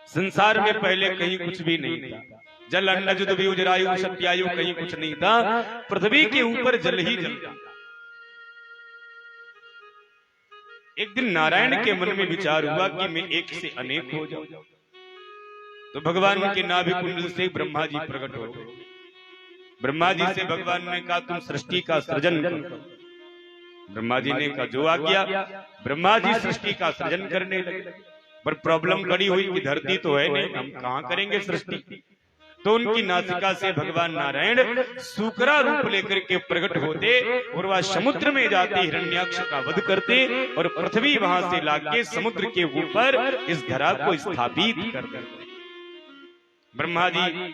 संसार में पहले कहीं कुछ भी नहीं था। जल अन्न जुद भी उजरायु सत्यायु कहीं कुछ नहीं था। पृथ्वी के ऊपर जल ही जल था। एक दिन नारायण के मन में विचार हुआ कि मैं एक से अनेक हो जाऊं। तो भगवान के नाभि कुंडल से ब्रह्मा जी प्रकट हो गए। ब्रह्मा जी से भगवान ने कहा तुम सृष्टि का सृजन करो। ब्रह्मा जी ने कहा जो आज्ञा। ब्रह्मा जी सृष्टि का सृजन करने लगे। पर प्रॉब्लम खड़ी हुई कि धरती तो है नहीं, हम कहां करेंगे सृष्टि। तो उनकी नासिका से भगवान नारायण सूकरा रूप लेकर के प्रकट होते और वह समुद्र में जाते हिरण्याक्ष का वध करते और पृथ्वी वहां से लाके समुद्र के ऊपर इस धरा को स्थापित कर देते। ब्रह्मा जी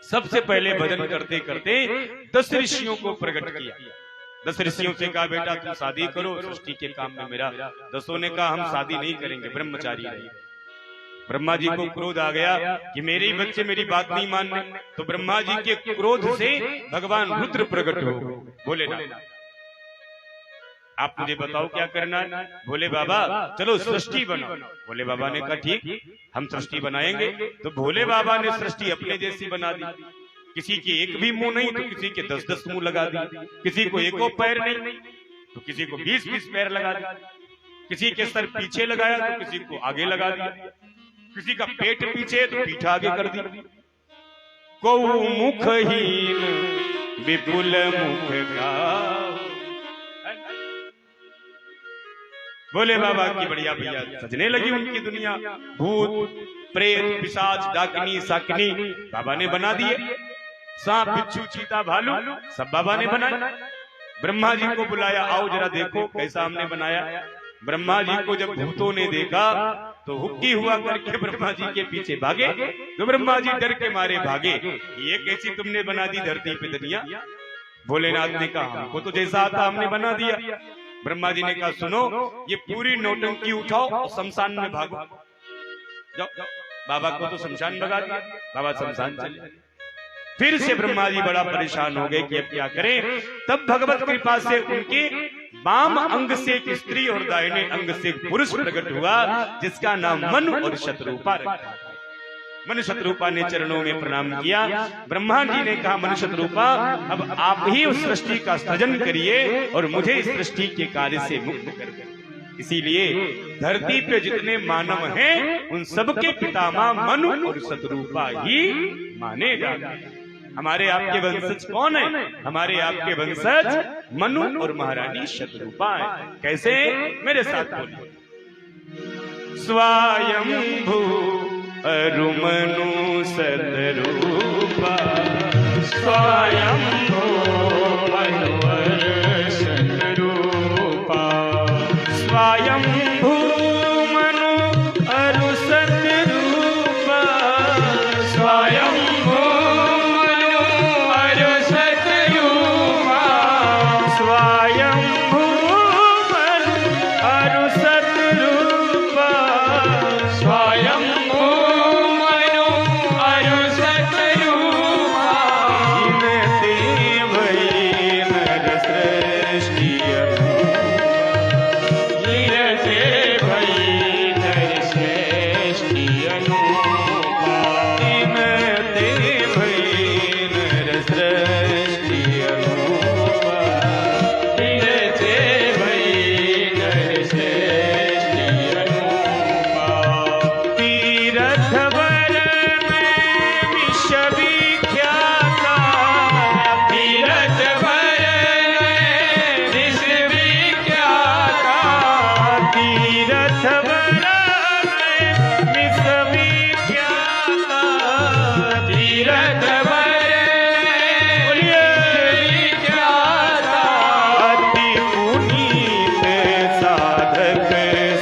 सबसे पहले भजन करते करते 10 ऋषियों को प्रकट किया। 10 ऋषियों से कहा बेटा तुम शादी करो, सृष्टि के काम में मेरा। 10 ने कहा हम शादी नहीं करेंगे, ब्रह्मचारी रहेंगे। ब्रह्मा जी को क्रोध आ गया कि मेरे ही बच्चे मेरी बात नहीं मानने। तो ब्रह्मा जी के क्रोध से भगवान रुद्र प्रकट हो बोले ना आप मुझे बताओ क्या करना है। बोले बाबा चलो सृष्टि बनाओ। बोले बाबा ने कहा ठीक हम सृष्टि बनाएंगे। तो भोले बाबा ने सृष्टि अपने जैसी बना दी। किसी के एक भी मुंह नहीं तो किसी के 10-10 मुंह लगा दी। किसी को एको पैर नहीं तो किसी को 20-20 पैर लगा दिया। किसी के सर पीछे लगाया तो किसी को आगे लगा दिया। किसी का पेट पीछे तो पीठ आगे कर दी। को मुखहीन विपुल मुख का। बोले बाबा की बढ़िया भैया सजने लगी उनकी दुनिया। भूत प्रेत पिशाच डाकिनी साकिनी बाबा ने बना दिए। सांप बिच्छू चीता भालू सब बाबा ने बनाए। ब्रह्मा जी को बुलाया आओ जरा देखो कैसा हमने बनाया। ब्रह्मा जी को जब भूतों ने देखा तो हुक्की हुआ करके ब्रह्मा जी के पीछे भागे। तो ब्रह्मा जी डर के मारे भागे। ये कैसी तुमने बना दी धरती पे दुनिया। भोलेनाथ ने कहा हमको तो जैसा आता हमने बना दिया। ब्रह्मा जी ने कहा सुनो ये पूरी नौटंकी उठाओ और शमशान में भागो। जाओ बाबा को तो शमशान भगा दिया। बाबा शमशान चले। फिर से ब्रह्मा जी बड़ा परेशान हो गए कि अब क्या करें। तब भगवत कृपा से उनके वाम अंग से एक स्त्री और दाहिने अंग से एक पुरुष प्रकट हुआ जिसका नाम मनु और शतरूपा रखा। मनु शतरूपा ने चरणों में प्रणाम किया। ब्रह्मा जी ने कहा मनु शतरूपा अब आप ही उस सृष्टि का सृजन करिए और मुझे इस सृष्टि के कार्य से मुक्त कर दें। इसीलिए धरती पे जितने मानव हैं उन सबके पितामह मनु और शतरूपा ही माने जाते हैं। हमारे आपके वंशज कौन है? हमारे आपके वंशज मनु और महारानी शतरूपा है। कैसे? मेरे साथ बोलिए। स्वयंभू अरुमनु शतरूपा स्वयंभू मनुवर शतरूपा स्वयंभू मनु अरु शतरूपा स्वयंभू स्वयंभू मनु अरु शतरूपा अनूपा तीन ते भई नर सृष्टि अनूपा तीन ते भई नर सृष्टि अनूपा तीरथ वर में विश्व विख्याता तीरथ वर में विश्व विख्याता तीरथ वर में विश्व विख्याता तीरथ वर में बोलिए विख्याता अति पुनीत साधक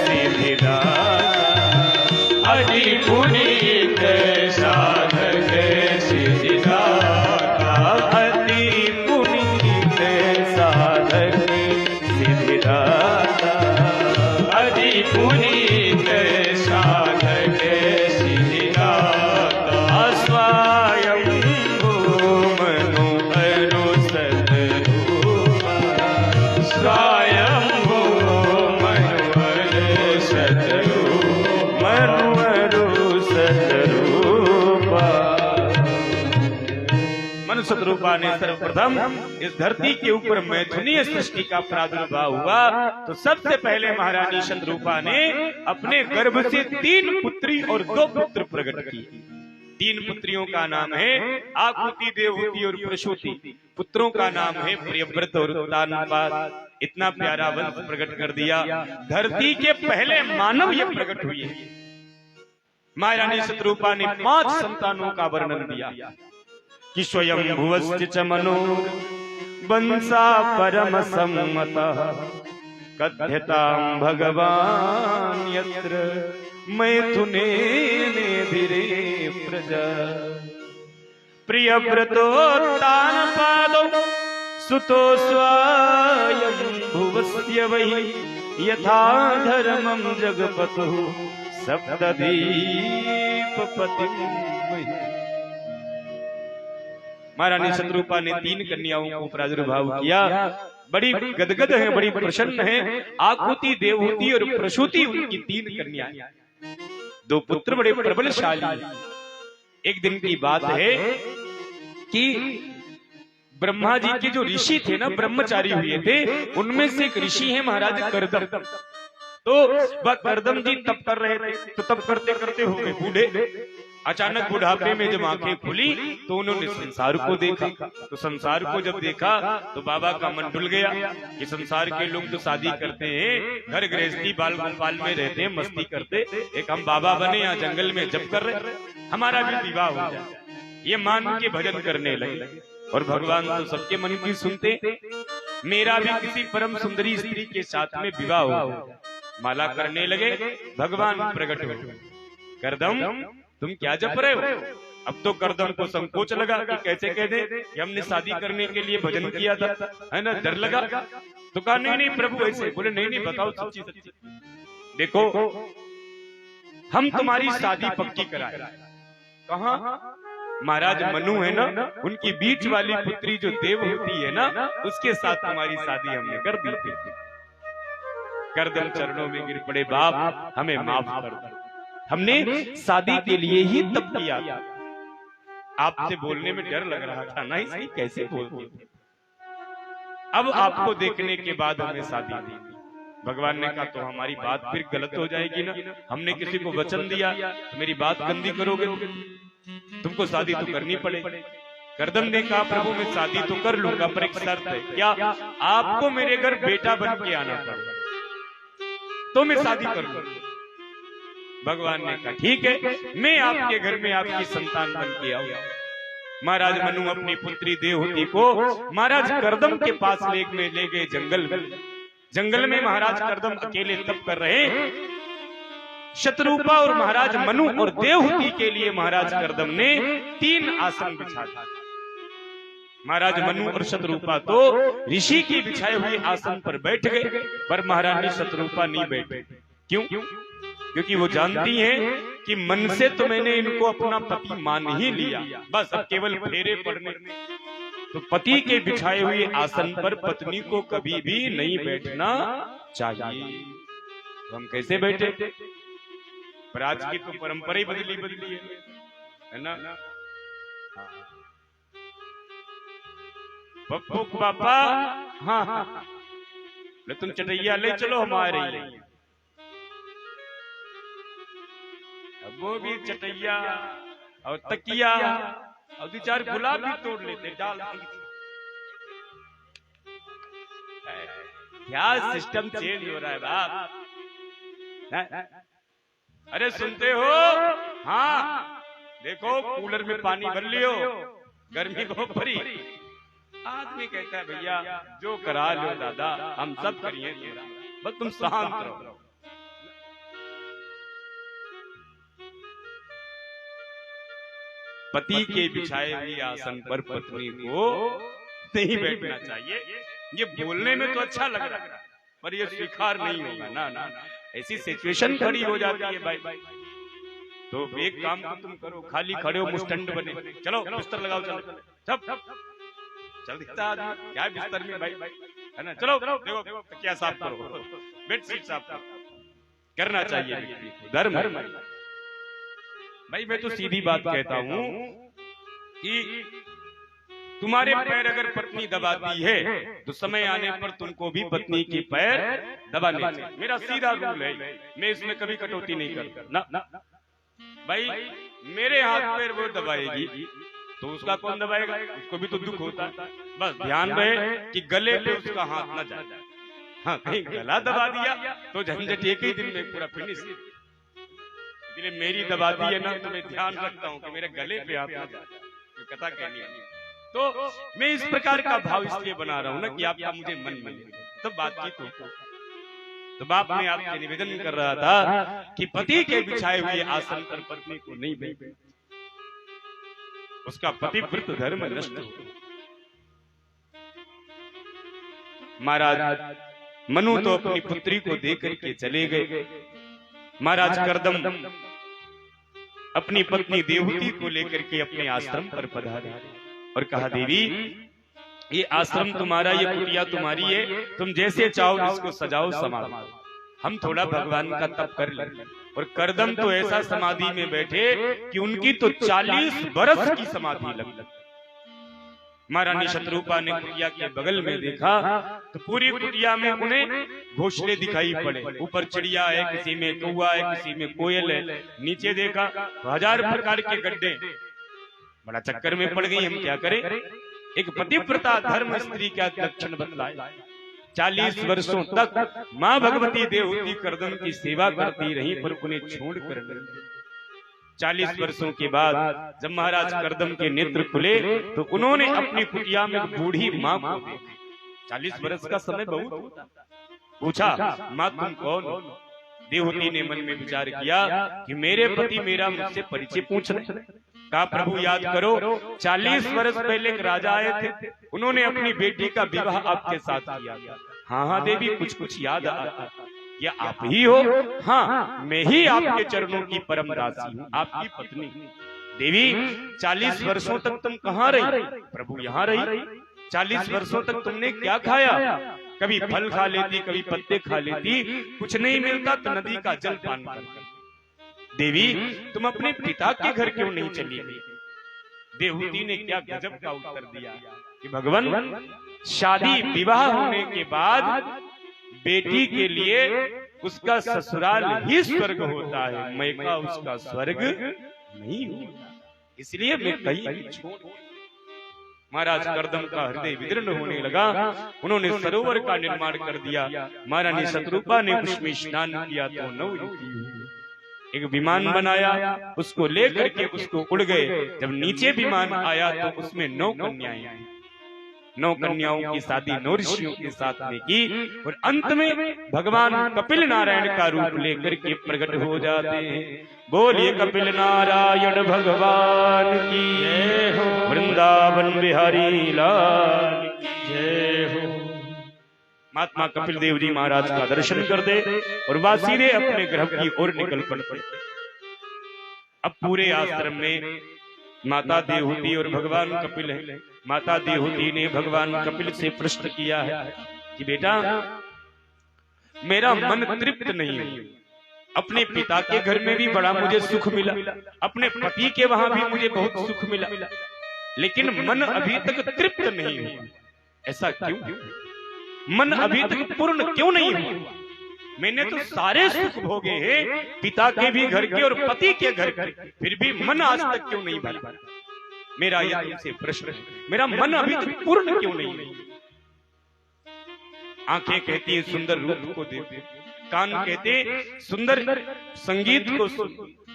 सिद्धिदाता अति पुनीत साधक सिद्धिदाता अति पुनीत साधक सिद्धिदाता अति पुनीत साधक सिद्धिदाता स्वयंभू मनु अरु सतरूपा स्वयंभू मनु अरु सतरूपा मनु अरु सतरूपा मनु सतरूपा ने सर्वप्रथम इस धरती के ऊपर मैथुनीय सृष्टि का प्रादुर्भाव हुआ तो सबसे पहले महारानी शतरूपा ने अपने गर्भ से 3 पुत्री और 2 पुत्र प्रकट किए। 3 पुत्रियों का नाम है आकुति, देवहूति और प्रसूति। पुत्रों का नाम है प्रियव्रत और उत्तानपाद। इतना प्यारा वंश प्रकट कर दिया। धरती के पहले मानव ये प्रकट हुए। महारानी शतरूपा ने 5 संतानों का वर्णन दिया कि स्वयं भुवश्च च मनो वंशा परम सम्मतः कथ्यतां भगवान यत्र मैथुने धीरे प्रजा प्रियव्रतोत्तानपादो सुतो स्वयं भुवस्य वै यथा धर्मं जगपतुः सप्तदीपपतिं वै। महारानी शतरूपा ने 3 कन्याओं को प्रादुर्भाव किया। बड़ी गदगद है, बड़ी प्रसन्न है। आकुति, देवहूति और प्रसूति उनकी 3 कन्याएं। 2 पुत्र बड़े प्रबलशाली। एक दिन की बात है कि ब्रह्मा जी के जो ऋषि थे ना, ब्रह्मचारी हुए थे, उनमें से एक ऋषि है महाराज करदम। तो वह करदम जी तप कर रहे थे, तो तप करते करते हो गए बूढ़े। अचानक बुढ़ापे में जब आंखें खुली तो उन्होंने संसार को देखा। तो संसार को जब देखा तो बाबा का मन डुल गया कि संसार के लोग तो शादी करते हैं, घर गृहस्थी बाल गोपाल में रहते हैं, मस्ती करते, एक हम बाबा बने यहाँ जंगल में जप कर रहे, हमारा भी विवाह हो जाए। ये मान के भजन करने लगे। और भगवान तो सबके मन की सुनते, मेरा भी किसी परम सुंदरी स्त्री के साथ में विवाह हो। माला करने लगे, भगवान प्रकट हुए। करदम तुम क्या जप रहे हो? अब तो करदम को संकोच लगा कि कैसे कह दे कि हमने शादी करने के लिए भजन किया था, है ना, डर लगा। तो कहा नहीं नहीं प्रभु ऐसे। बोले नहीं नहीं बताओ सच्ची सच्ची। देखो हम तुम्हारी शादी पक्की कराए। कहा? महाराज मनु है ना, उनकी बीच वाली पुत्री जो देवहूति है ना, उसके साथ तुम्हारी शादी हमने कर दी थी। करदम चरणों में गिर पड़े, बाप हमें माफ कर दो, हमने शादी के लिए ही तप किया था। आपसे बोलने में डर लग रहा था, नहीं सही कैसे बोलते थे। अब आपको देखने के बाद हमें शादी दी। भगवान ने कहा तो हमारी बात फिर गलत हो जाएगी ना, हमने किसी को वचन दिया तो मेरी बात गंदी करोगे, तुमको शादी तो करनी पड़ेगी। करदम ने कहा प्रभु मैं शादी तो कर लूंगा पर एक शर्त है, क्या आपको मेरे घर बेटा बन के आना पड़ेगा तो मैं शादी करूंगा। भगवान ने कहा ठीक है, मैं आपके घर में आपकी संतान बन के आऊंगा। महाराज मनु अपनी पुत्री देवहूति को महाराज करदम के पास ले गए जंगल में। जंगल में महाराज करदम अकेले तप कर रहे। शतरूपा और महाराज मनु और देवहूति के लिए महाराज करदम ने 3 आसन बिछा दिए। महाराज मनु और शतरूपा तो ऋषि की बिछाए हुए आसन पर बैठ गए, पर महारानी शतरूपा नहीं बैठे। क्यों? क्योंकि वो जानती हैं कि मन से तो मैंने इनको अपना पति मान ही लिया, बस अब केवल फेरे पड़ने। तो पति के बिछाए हुए आसन पर पत्नी को कभी भी नहीं बैठना चाहिए। तो हम कैसे बैठे? पर आज की तो परंपरा ही बदली है ना। पप्पू पापा, हाँ ले तुम चटैया ले चलो हमारे, अब वो भी चटैया और तकिया और 2-4 गुलाब भी तोड़ लेते डाल। क्या सिस्टम चेंज हो रहा है बाप। अरे सुनते हो, हाँ देखो कूलर में पानी भर लियो, गर्मी को भरी। आदमी कहता है भैया जो करा लो दादा हम सब करिए, बस तुम शांत रहो। पति के बिछाए हुए आसन पर पत्नी को नहीं बैठना चाहिए। ये बोलने में तो अच्छा लग रहा है पर ये स्वीकार नहीं होगा ना ना। ऐसी सिचुएशन खड़ी हो जाती है भाई। तो एक काम तो तुम करो, खाली खड़े हो मुस्टंड बने, चलो बिस्तर लगाओ, चलो सब चल दिखता आदमी क्या बिस्तर में भाई है ना। चलो देखो क्या साफ करो, बेडशीट साफ करना चाहिए, धर्म भाई। मैं तो सीधी बात कहता हूं कि तुम्हारे पैर अगर पत्नी दबाती है तो समय आने पर तुमको भी पत्नी के पैर दबाने चाहिए। मेरा सीधा रूल है, मैं इसमें कभी कटौती नहीं करता ना भाई। मेरे हाथ पैर वो दबाएगी तो उसका कौन दबाएगा, उसको भी तो दुख होता है। बस ध्यान रहे कि गले पे उसका हाथ न जाए। हाँ कहीं गला दबा दिया तो झंझट एक ही दिन में पूरा फिनिश। इसलिए मेरी दबाती है ना तो मैं ध्यान रखता हूँ कि मेरे गले पे हाथ न जाए, कथा कहनी है। तो मैं इस प्रकार का भाव इसलिए बना रहा हूँ ना कि आपका मुझे मन मिले तो बातचीत हो। तो बाप ने आपसे निवेदन कर रहा था कि पति के बिछाए हुए आसन पर पत्नी को नहीं बैठे, उसका पतिव्रत धर्म नष्ट हो। महाराज मनु तो अपनी पुत्री को देकर के चले गए। महाराज कर्दम अपनी पत्नी देवहूति को लेकर के अपने आश्रम पर पधारे और कहा देवी ये आश्रम तुम्हारा, ये कुटिया तुम्हारी है, तुम जैसे चाहो इसको सजाओ संभालो, हम थोड़ा भगवान का तप कर लेंगे। और कर्दम तो ऐसा समाधि में बैठे कि उनकी तो 40 बरस की समाधि लग। महारानी शत्रुपा ने कुटिया के बगल में देखा तो पूरी कुटिया में उन्हें घोंसले दिखाई पड़े। ऊपर चिड़िया है, किसी में कौवा है, किसी में कोयल है। नीचे देखा तो 1000 प्रकार के गड्ढे। बड़ा चक्कर में पड़ गई, हम क्या करें। एक पतिव्रता धर्म स्त्री का लक्षण बतलाए। 40 वर्षों तक माँ भगवती देवहूति कर्दम की सेवा करती रही पर उन्हें छोड़कर नहीं। 40 वर्षों के बाद जब महाराज कर्दम के नेत्र खुले तो उन्होंने अपनी कुटिया में बूढ़ी माँ को देखा। 40 वर्ष का समय बहुत होता। पूछा माँ तुम कौन। देवहूति ने मन में विचार किया कि मेरे पति मेरा मुझसे परिचय पूछ रहे। कहा प्रभु याद करो 40 वर्ष पहले एक राजा आए थे, उन्होंने अपनी बेटी का विवाह आपके साथ किया। हाँ हाँ देवी कुछ कुछ याद आता। या आप ही हो। हाँ मैं ही आपके चरणों की परम दासी हूँ, आपकी पत्नी। देवी 40 वर्षों तक तुम कहाँ रही। प्रभु यहाँ रही। 40 वर्षों तक तुमने क्या खाया। कभी फल खा लेती, कभी पत्ते खा लेती, कुछ नहीं मिलता तो नदी का जल पान करती। देवी तुम अपने पिता के घर क्यों नहीं चली गई। देवहूति ने क्या गजब का उत्तर दिया कि भगवान शादी विवाह होने के बाद बेटी के लिए उसका ससुराल ही स्वर्ग होता है, मैका उसका स्वर्ग नहीं होता, इसलिए मैं कहीं छोड़। महाराज कर्दम का हृदय विदीर्ण होने लगा। उन्होंने सरोवर का निर्माण कर दिया। महारानी शत्रुपा ने उसमें स्नान किया तो नवयुवती हुई। एक विमान बनाया, उसको लेकर के उसको उड़ गए। जब नीचे विमान आया तो उसमें 9 कन्याएं आई। 9 कन्याओं की शादी 9 ऋषियों के साथ में की और अंत में भगवान कपिल नारायण का रूप लेकर के प्रकट हो जाते हैं। बोलिए कपिल नारायण भगवान की जय हो, वृंदावन बिहारी लाल की जय हो। महात्मा कपिल देव जी महाराज का दर्शन कर दे और वह सीधे अपने ग्रह की ओर निकल पड़ते। अब पूरे आश्रम में माता देवहूति और भगवान कपिल है। माता देवहूति ने भगवान कपिल से प्रश्न किया है कि बेटा मेरा मन तृप्त नहीं है, अपने पिता के घर में भी बड़ा मुझे सुख मिला, अपने पति के वहां भी मुझे बहुत सुख मिला, लेकिन मन अभी तक तृप्त नहीं हुआ। ऐसा क्यों? मन अभी तक पूर्ण क्यों नहीं हुआ? मैंने तो सारे सुख भोगे हैं, पिता के भी घर के और पति के घर के, फिर भी मन आज तक क्यों नहीं भरा? मेरा यह तुमसे प्रश्न है, मेरा मन अभी तक पूर्ण क्यों नहीं हुआ? आंखें कहती हैं सुंदर रूप को देखो, कान कहते सुंदर संगीत को सुन,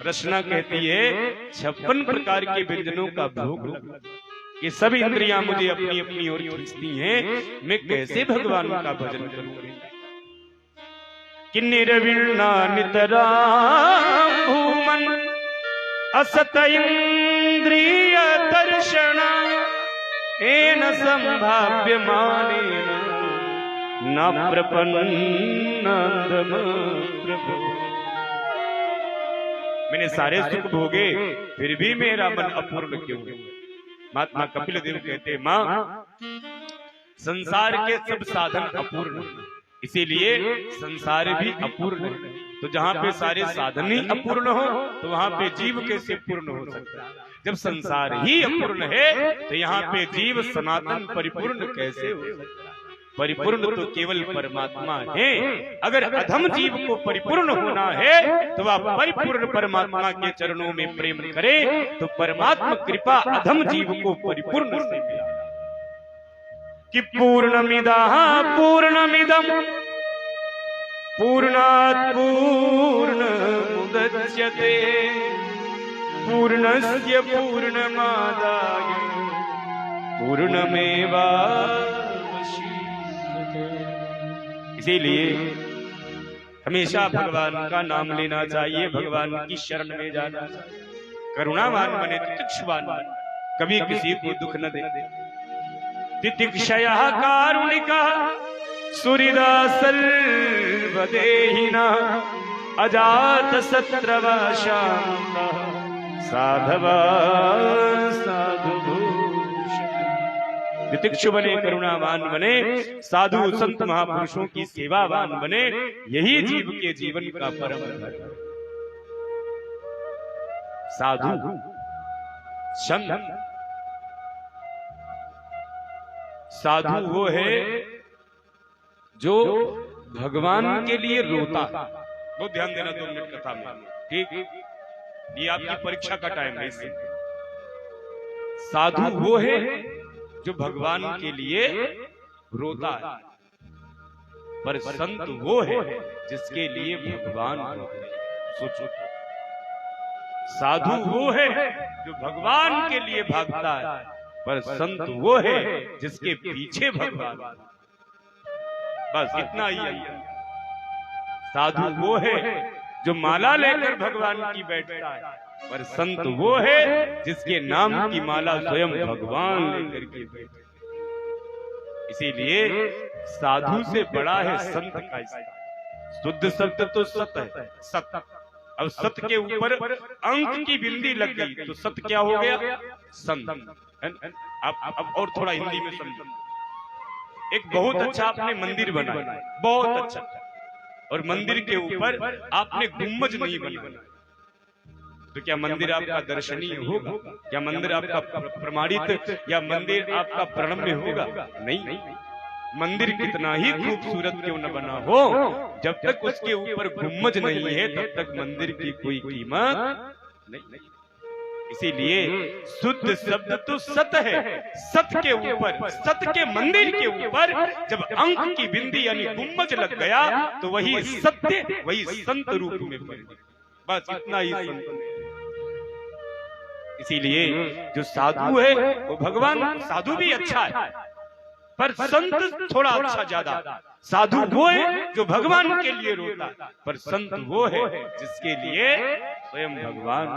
रचना कहती है 56 प्रकार के व्यंजनों का भोग लगा। ये सब इंद्रियां मुझे अपनी अपनी ओर खींचती हैं, मैं कैसे भगवान का भजन करूं? किन्निर वीणा नितराम भूमन असत इंद्रिय दर्शन एन संभाव्य मानेन न प्रपन्न प्रभु। मैंने सारे सुख भोगे, फिर भी मेरा मन अपूर्ण क्यों है? महात्मा कपिल देव कहते, मां संसार के सब साधन अपूर्ण, इसीलिए संसार भी अपूर्ण है। तो जहाँ पे सारे साधन ही अपूर्ण हो, तो वहां पे जीव कैसे पूर्ण हो सकता है? जब संसार ही अपूर्ण है, तो यहाँ पे जीव सनातन परिपूर्ण कैसे हो सकता है? परिपूर्ण तो केवल परमात्मा है। अगर अधम जीव को परिपूर्ण होना है, तो वह परिपूर्ण परमात्मा के चरणों में प्रेम करे, तो परमात्मा कृपा अधम जीव को परिपूर्ण से मिला कि पूर्णमिदः पूर्णमिदं पूर्णात् पूर्णमुदच्यते पूर्णस्य पूर्णमादाय पूर्णमेवावशिष्यते। इसीलिए हमेशा भगवान का नाम लेना चाहिए, भगवान की शरण में जाना चाहिए। करुणावान बने, तितिक्षुवान बने, कभी किसी को दुख न दे। तितिक्षयः कारुणिकः सुहृदा सर्वदेहिनः अजातशत्रवः शान्तः साधवा तितिक्षु बने, करुणावान बने, साधु संत महापुरुषों की सेवावान बने, यही जीव के जीवन का परम धर्म। साधु संत, साधु वो है जो भगवान के लिए रोता। बहुत ध्यान देना 2 मिनट कथा में, ठीक? ये आपकी परीक्षा का टाइम है। इससे साधु वो है जो भगवान के लिए रोता है, पर संत वो है जिसके लिए भगवान रोते हैं। सोचो, साधु वो है जो भगवान के लिए भागता है, पर संत वो है जिसके पीछे भगवान। बस इतना ही है। साधु वो है जो माला लेकर भगवान की बैठता है, पर संत वो है जिसके नाम की माला स्वयं भगवान लेकर के बैठे। इसीलिए साधु से बड़ा है संत का स्थान। शुद्ध शब्द तो सत है, सत। अब सत के ऊपर अंक की बिंदी लग गई तो सत क्या हो गया? संत। अब और थोड़ा हिंदी में समझो। एक बहुत अच्छा आपने मंदिर बनाया, बहुत अच्छा, और मंदिर के ऊपर आपने गुम्बज नहीं बनाया, तो क्या मंदिर आपका दर्शनीय होगा? क्या मंदिर आपका प्रमाणित या मंदिर आपका प्रणम्य होगा? नहीं। मंदिर कितना ही खूबसूरत क्यों न बना हो, जब तक उसके ऊपर गुम्बज नहीं है तब तक मंदिर की कोई कीमत नहीं। इसीलिए शुद्ध शब्द तो सत है। सत के ऊपर, सत के मंदिर के ऊपर जब अंक की बिंदी यानी गुम्बज लग गया तो वही सत्य, वही संत रूप में बन गया। बस इतना ही संत। इसीलिए जो साधु है वो भगवान, साधु भी अच्छा है पर संत थोड़ा अच्छा ज्यादा। साधु वो है जो भगवान के लिए रोता, पर संत वो है जिसके लिए स्वयं भगवान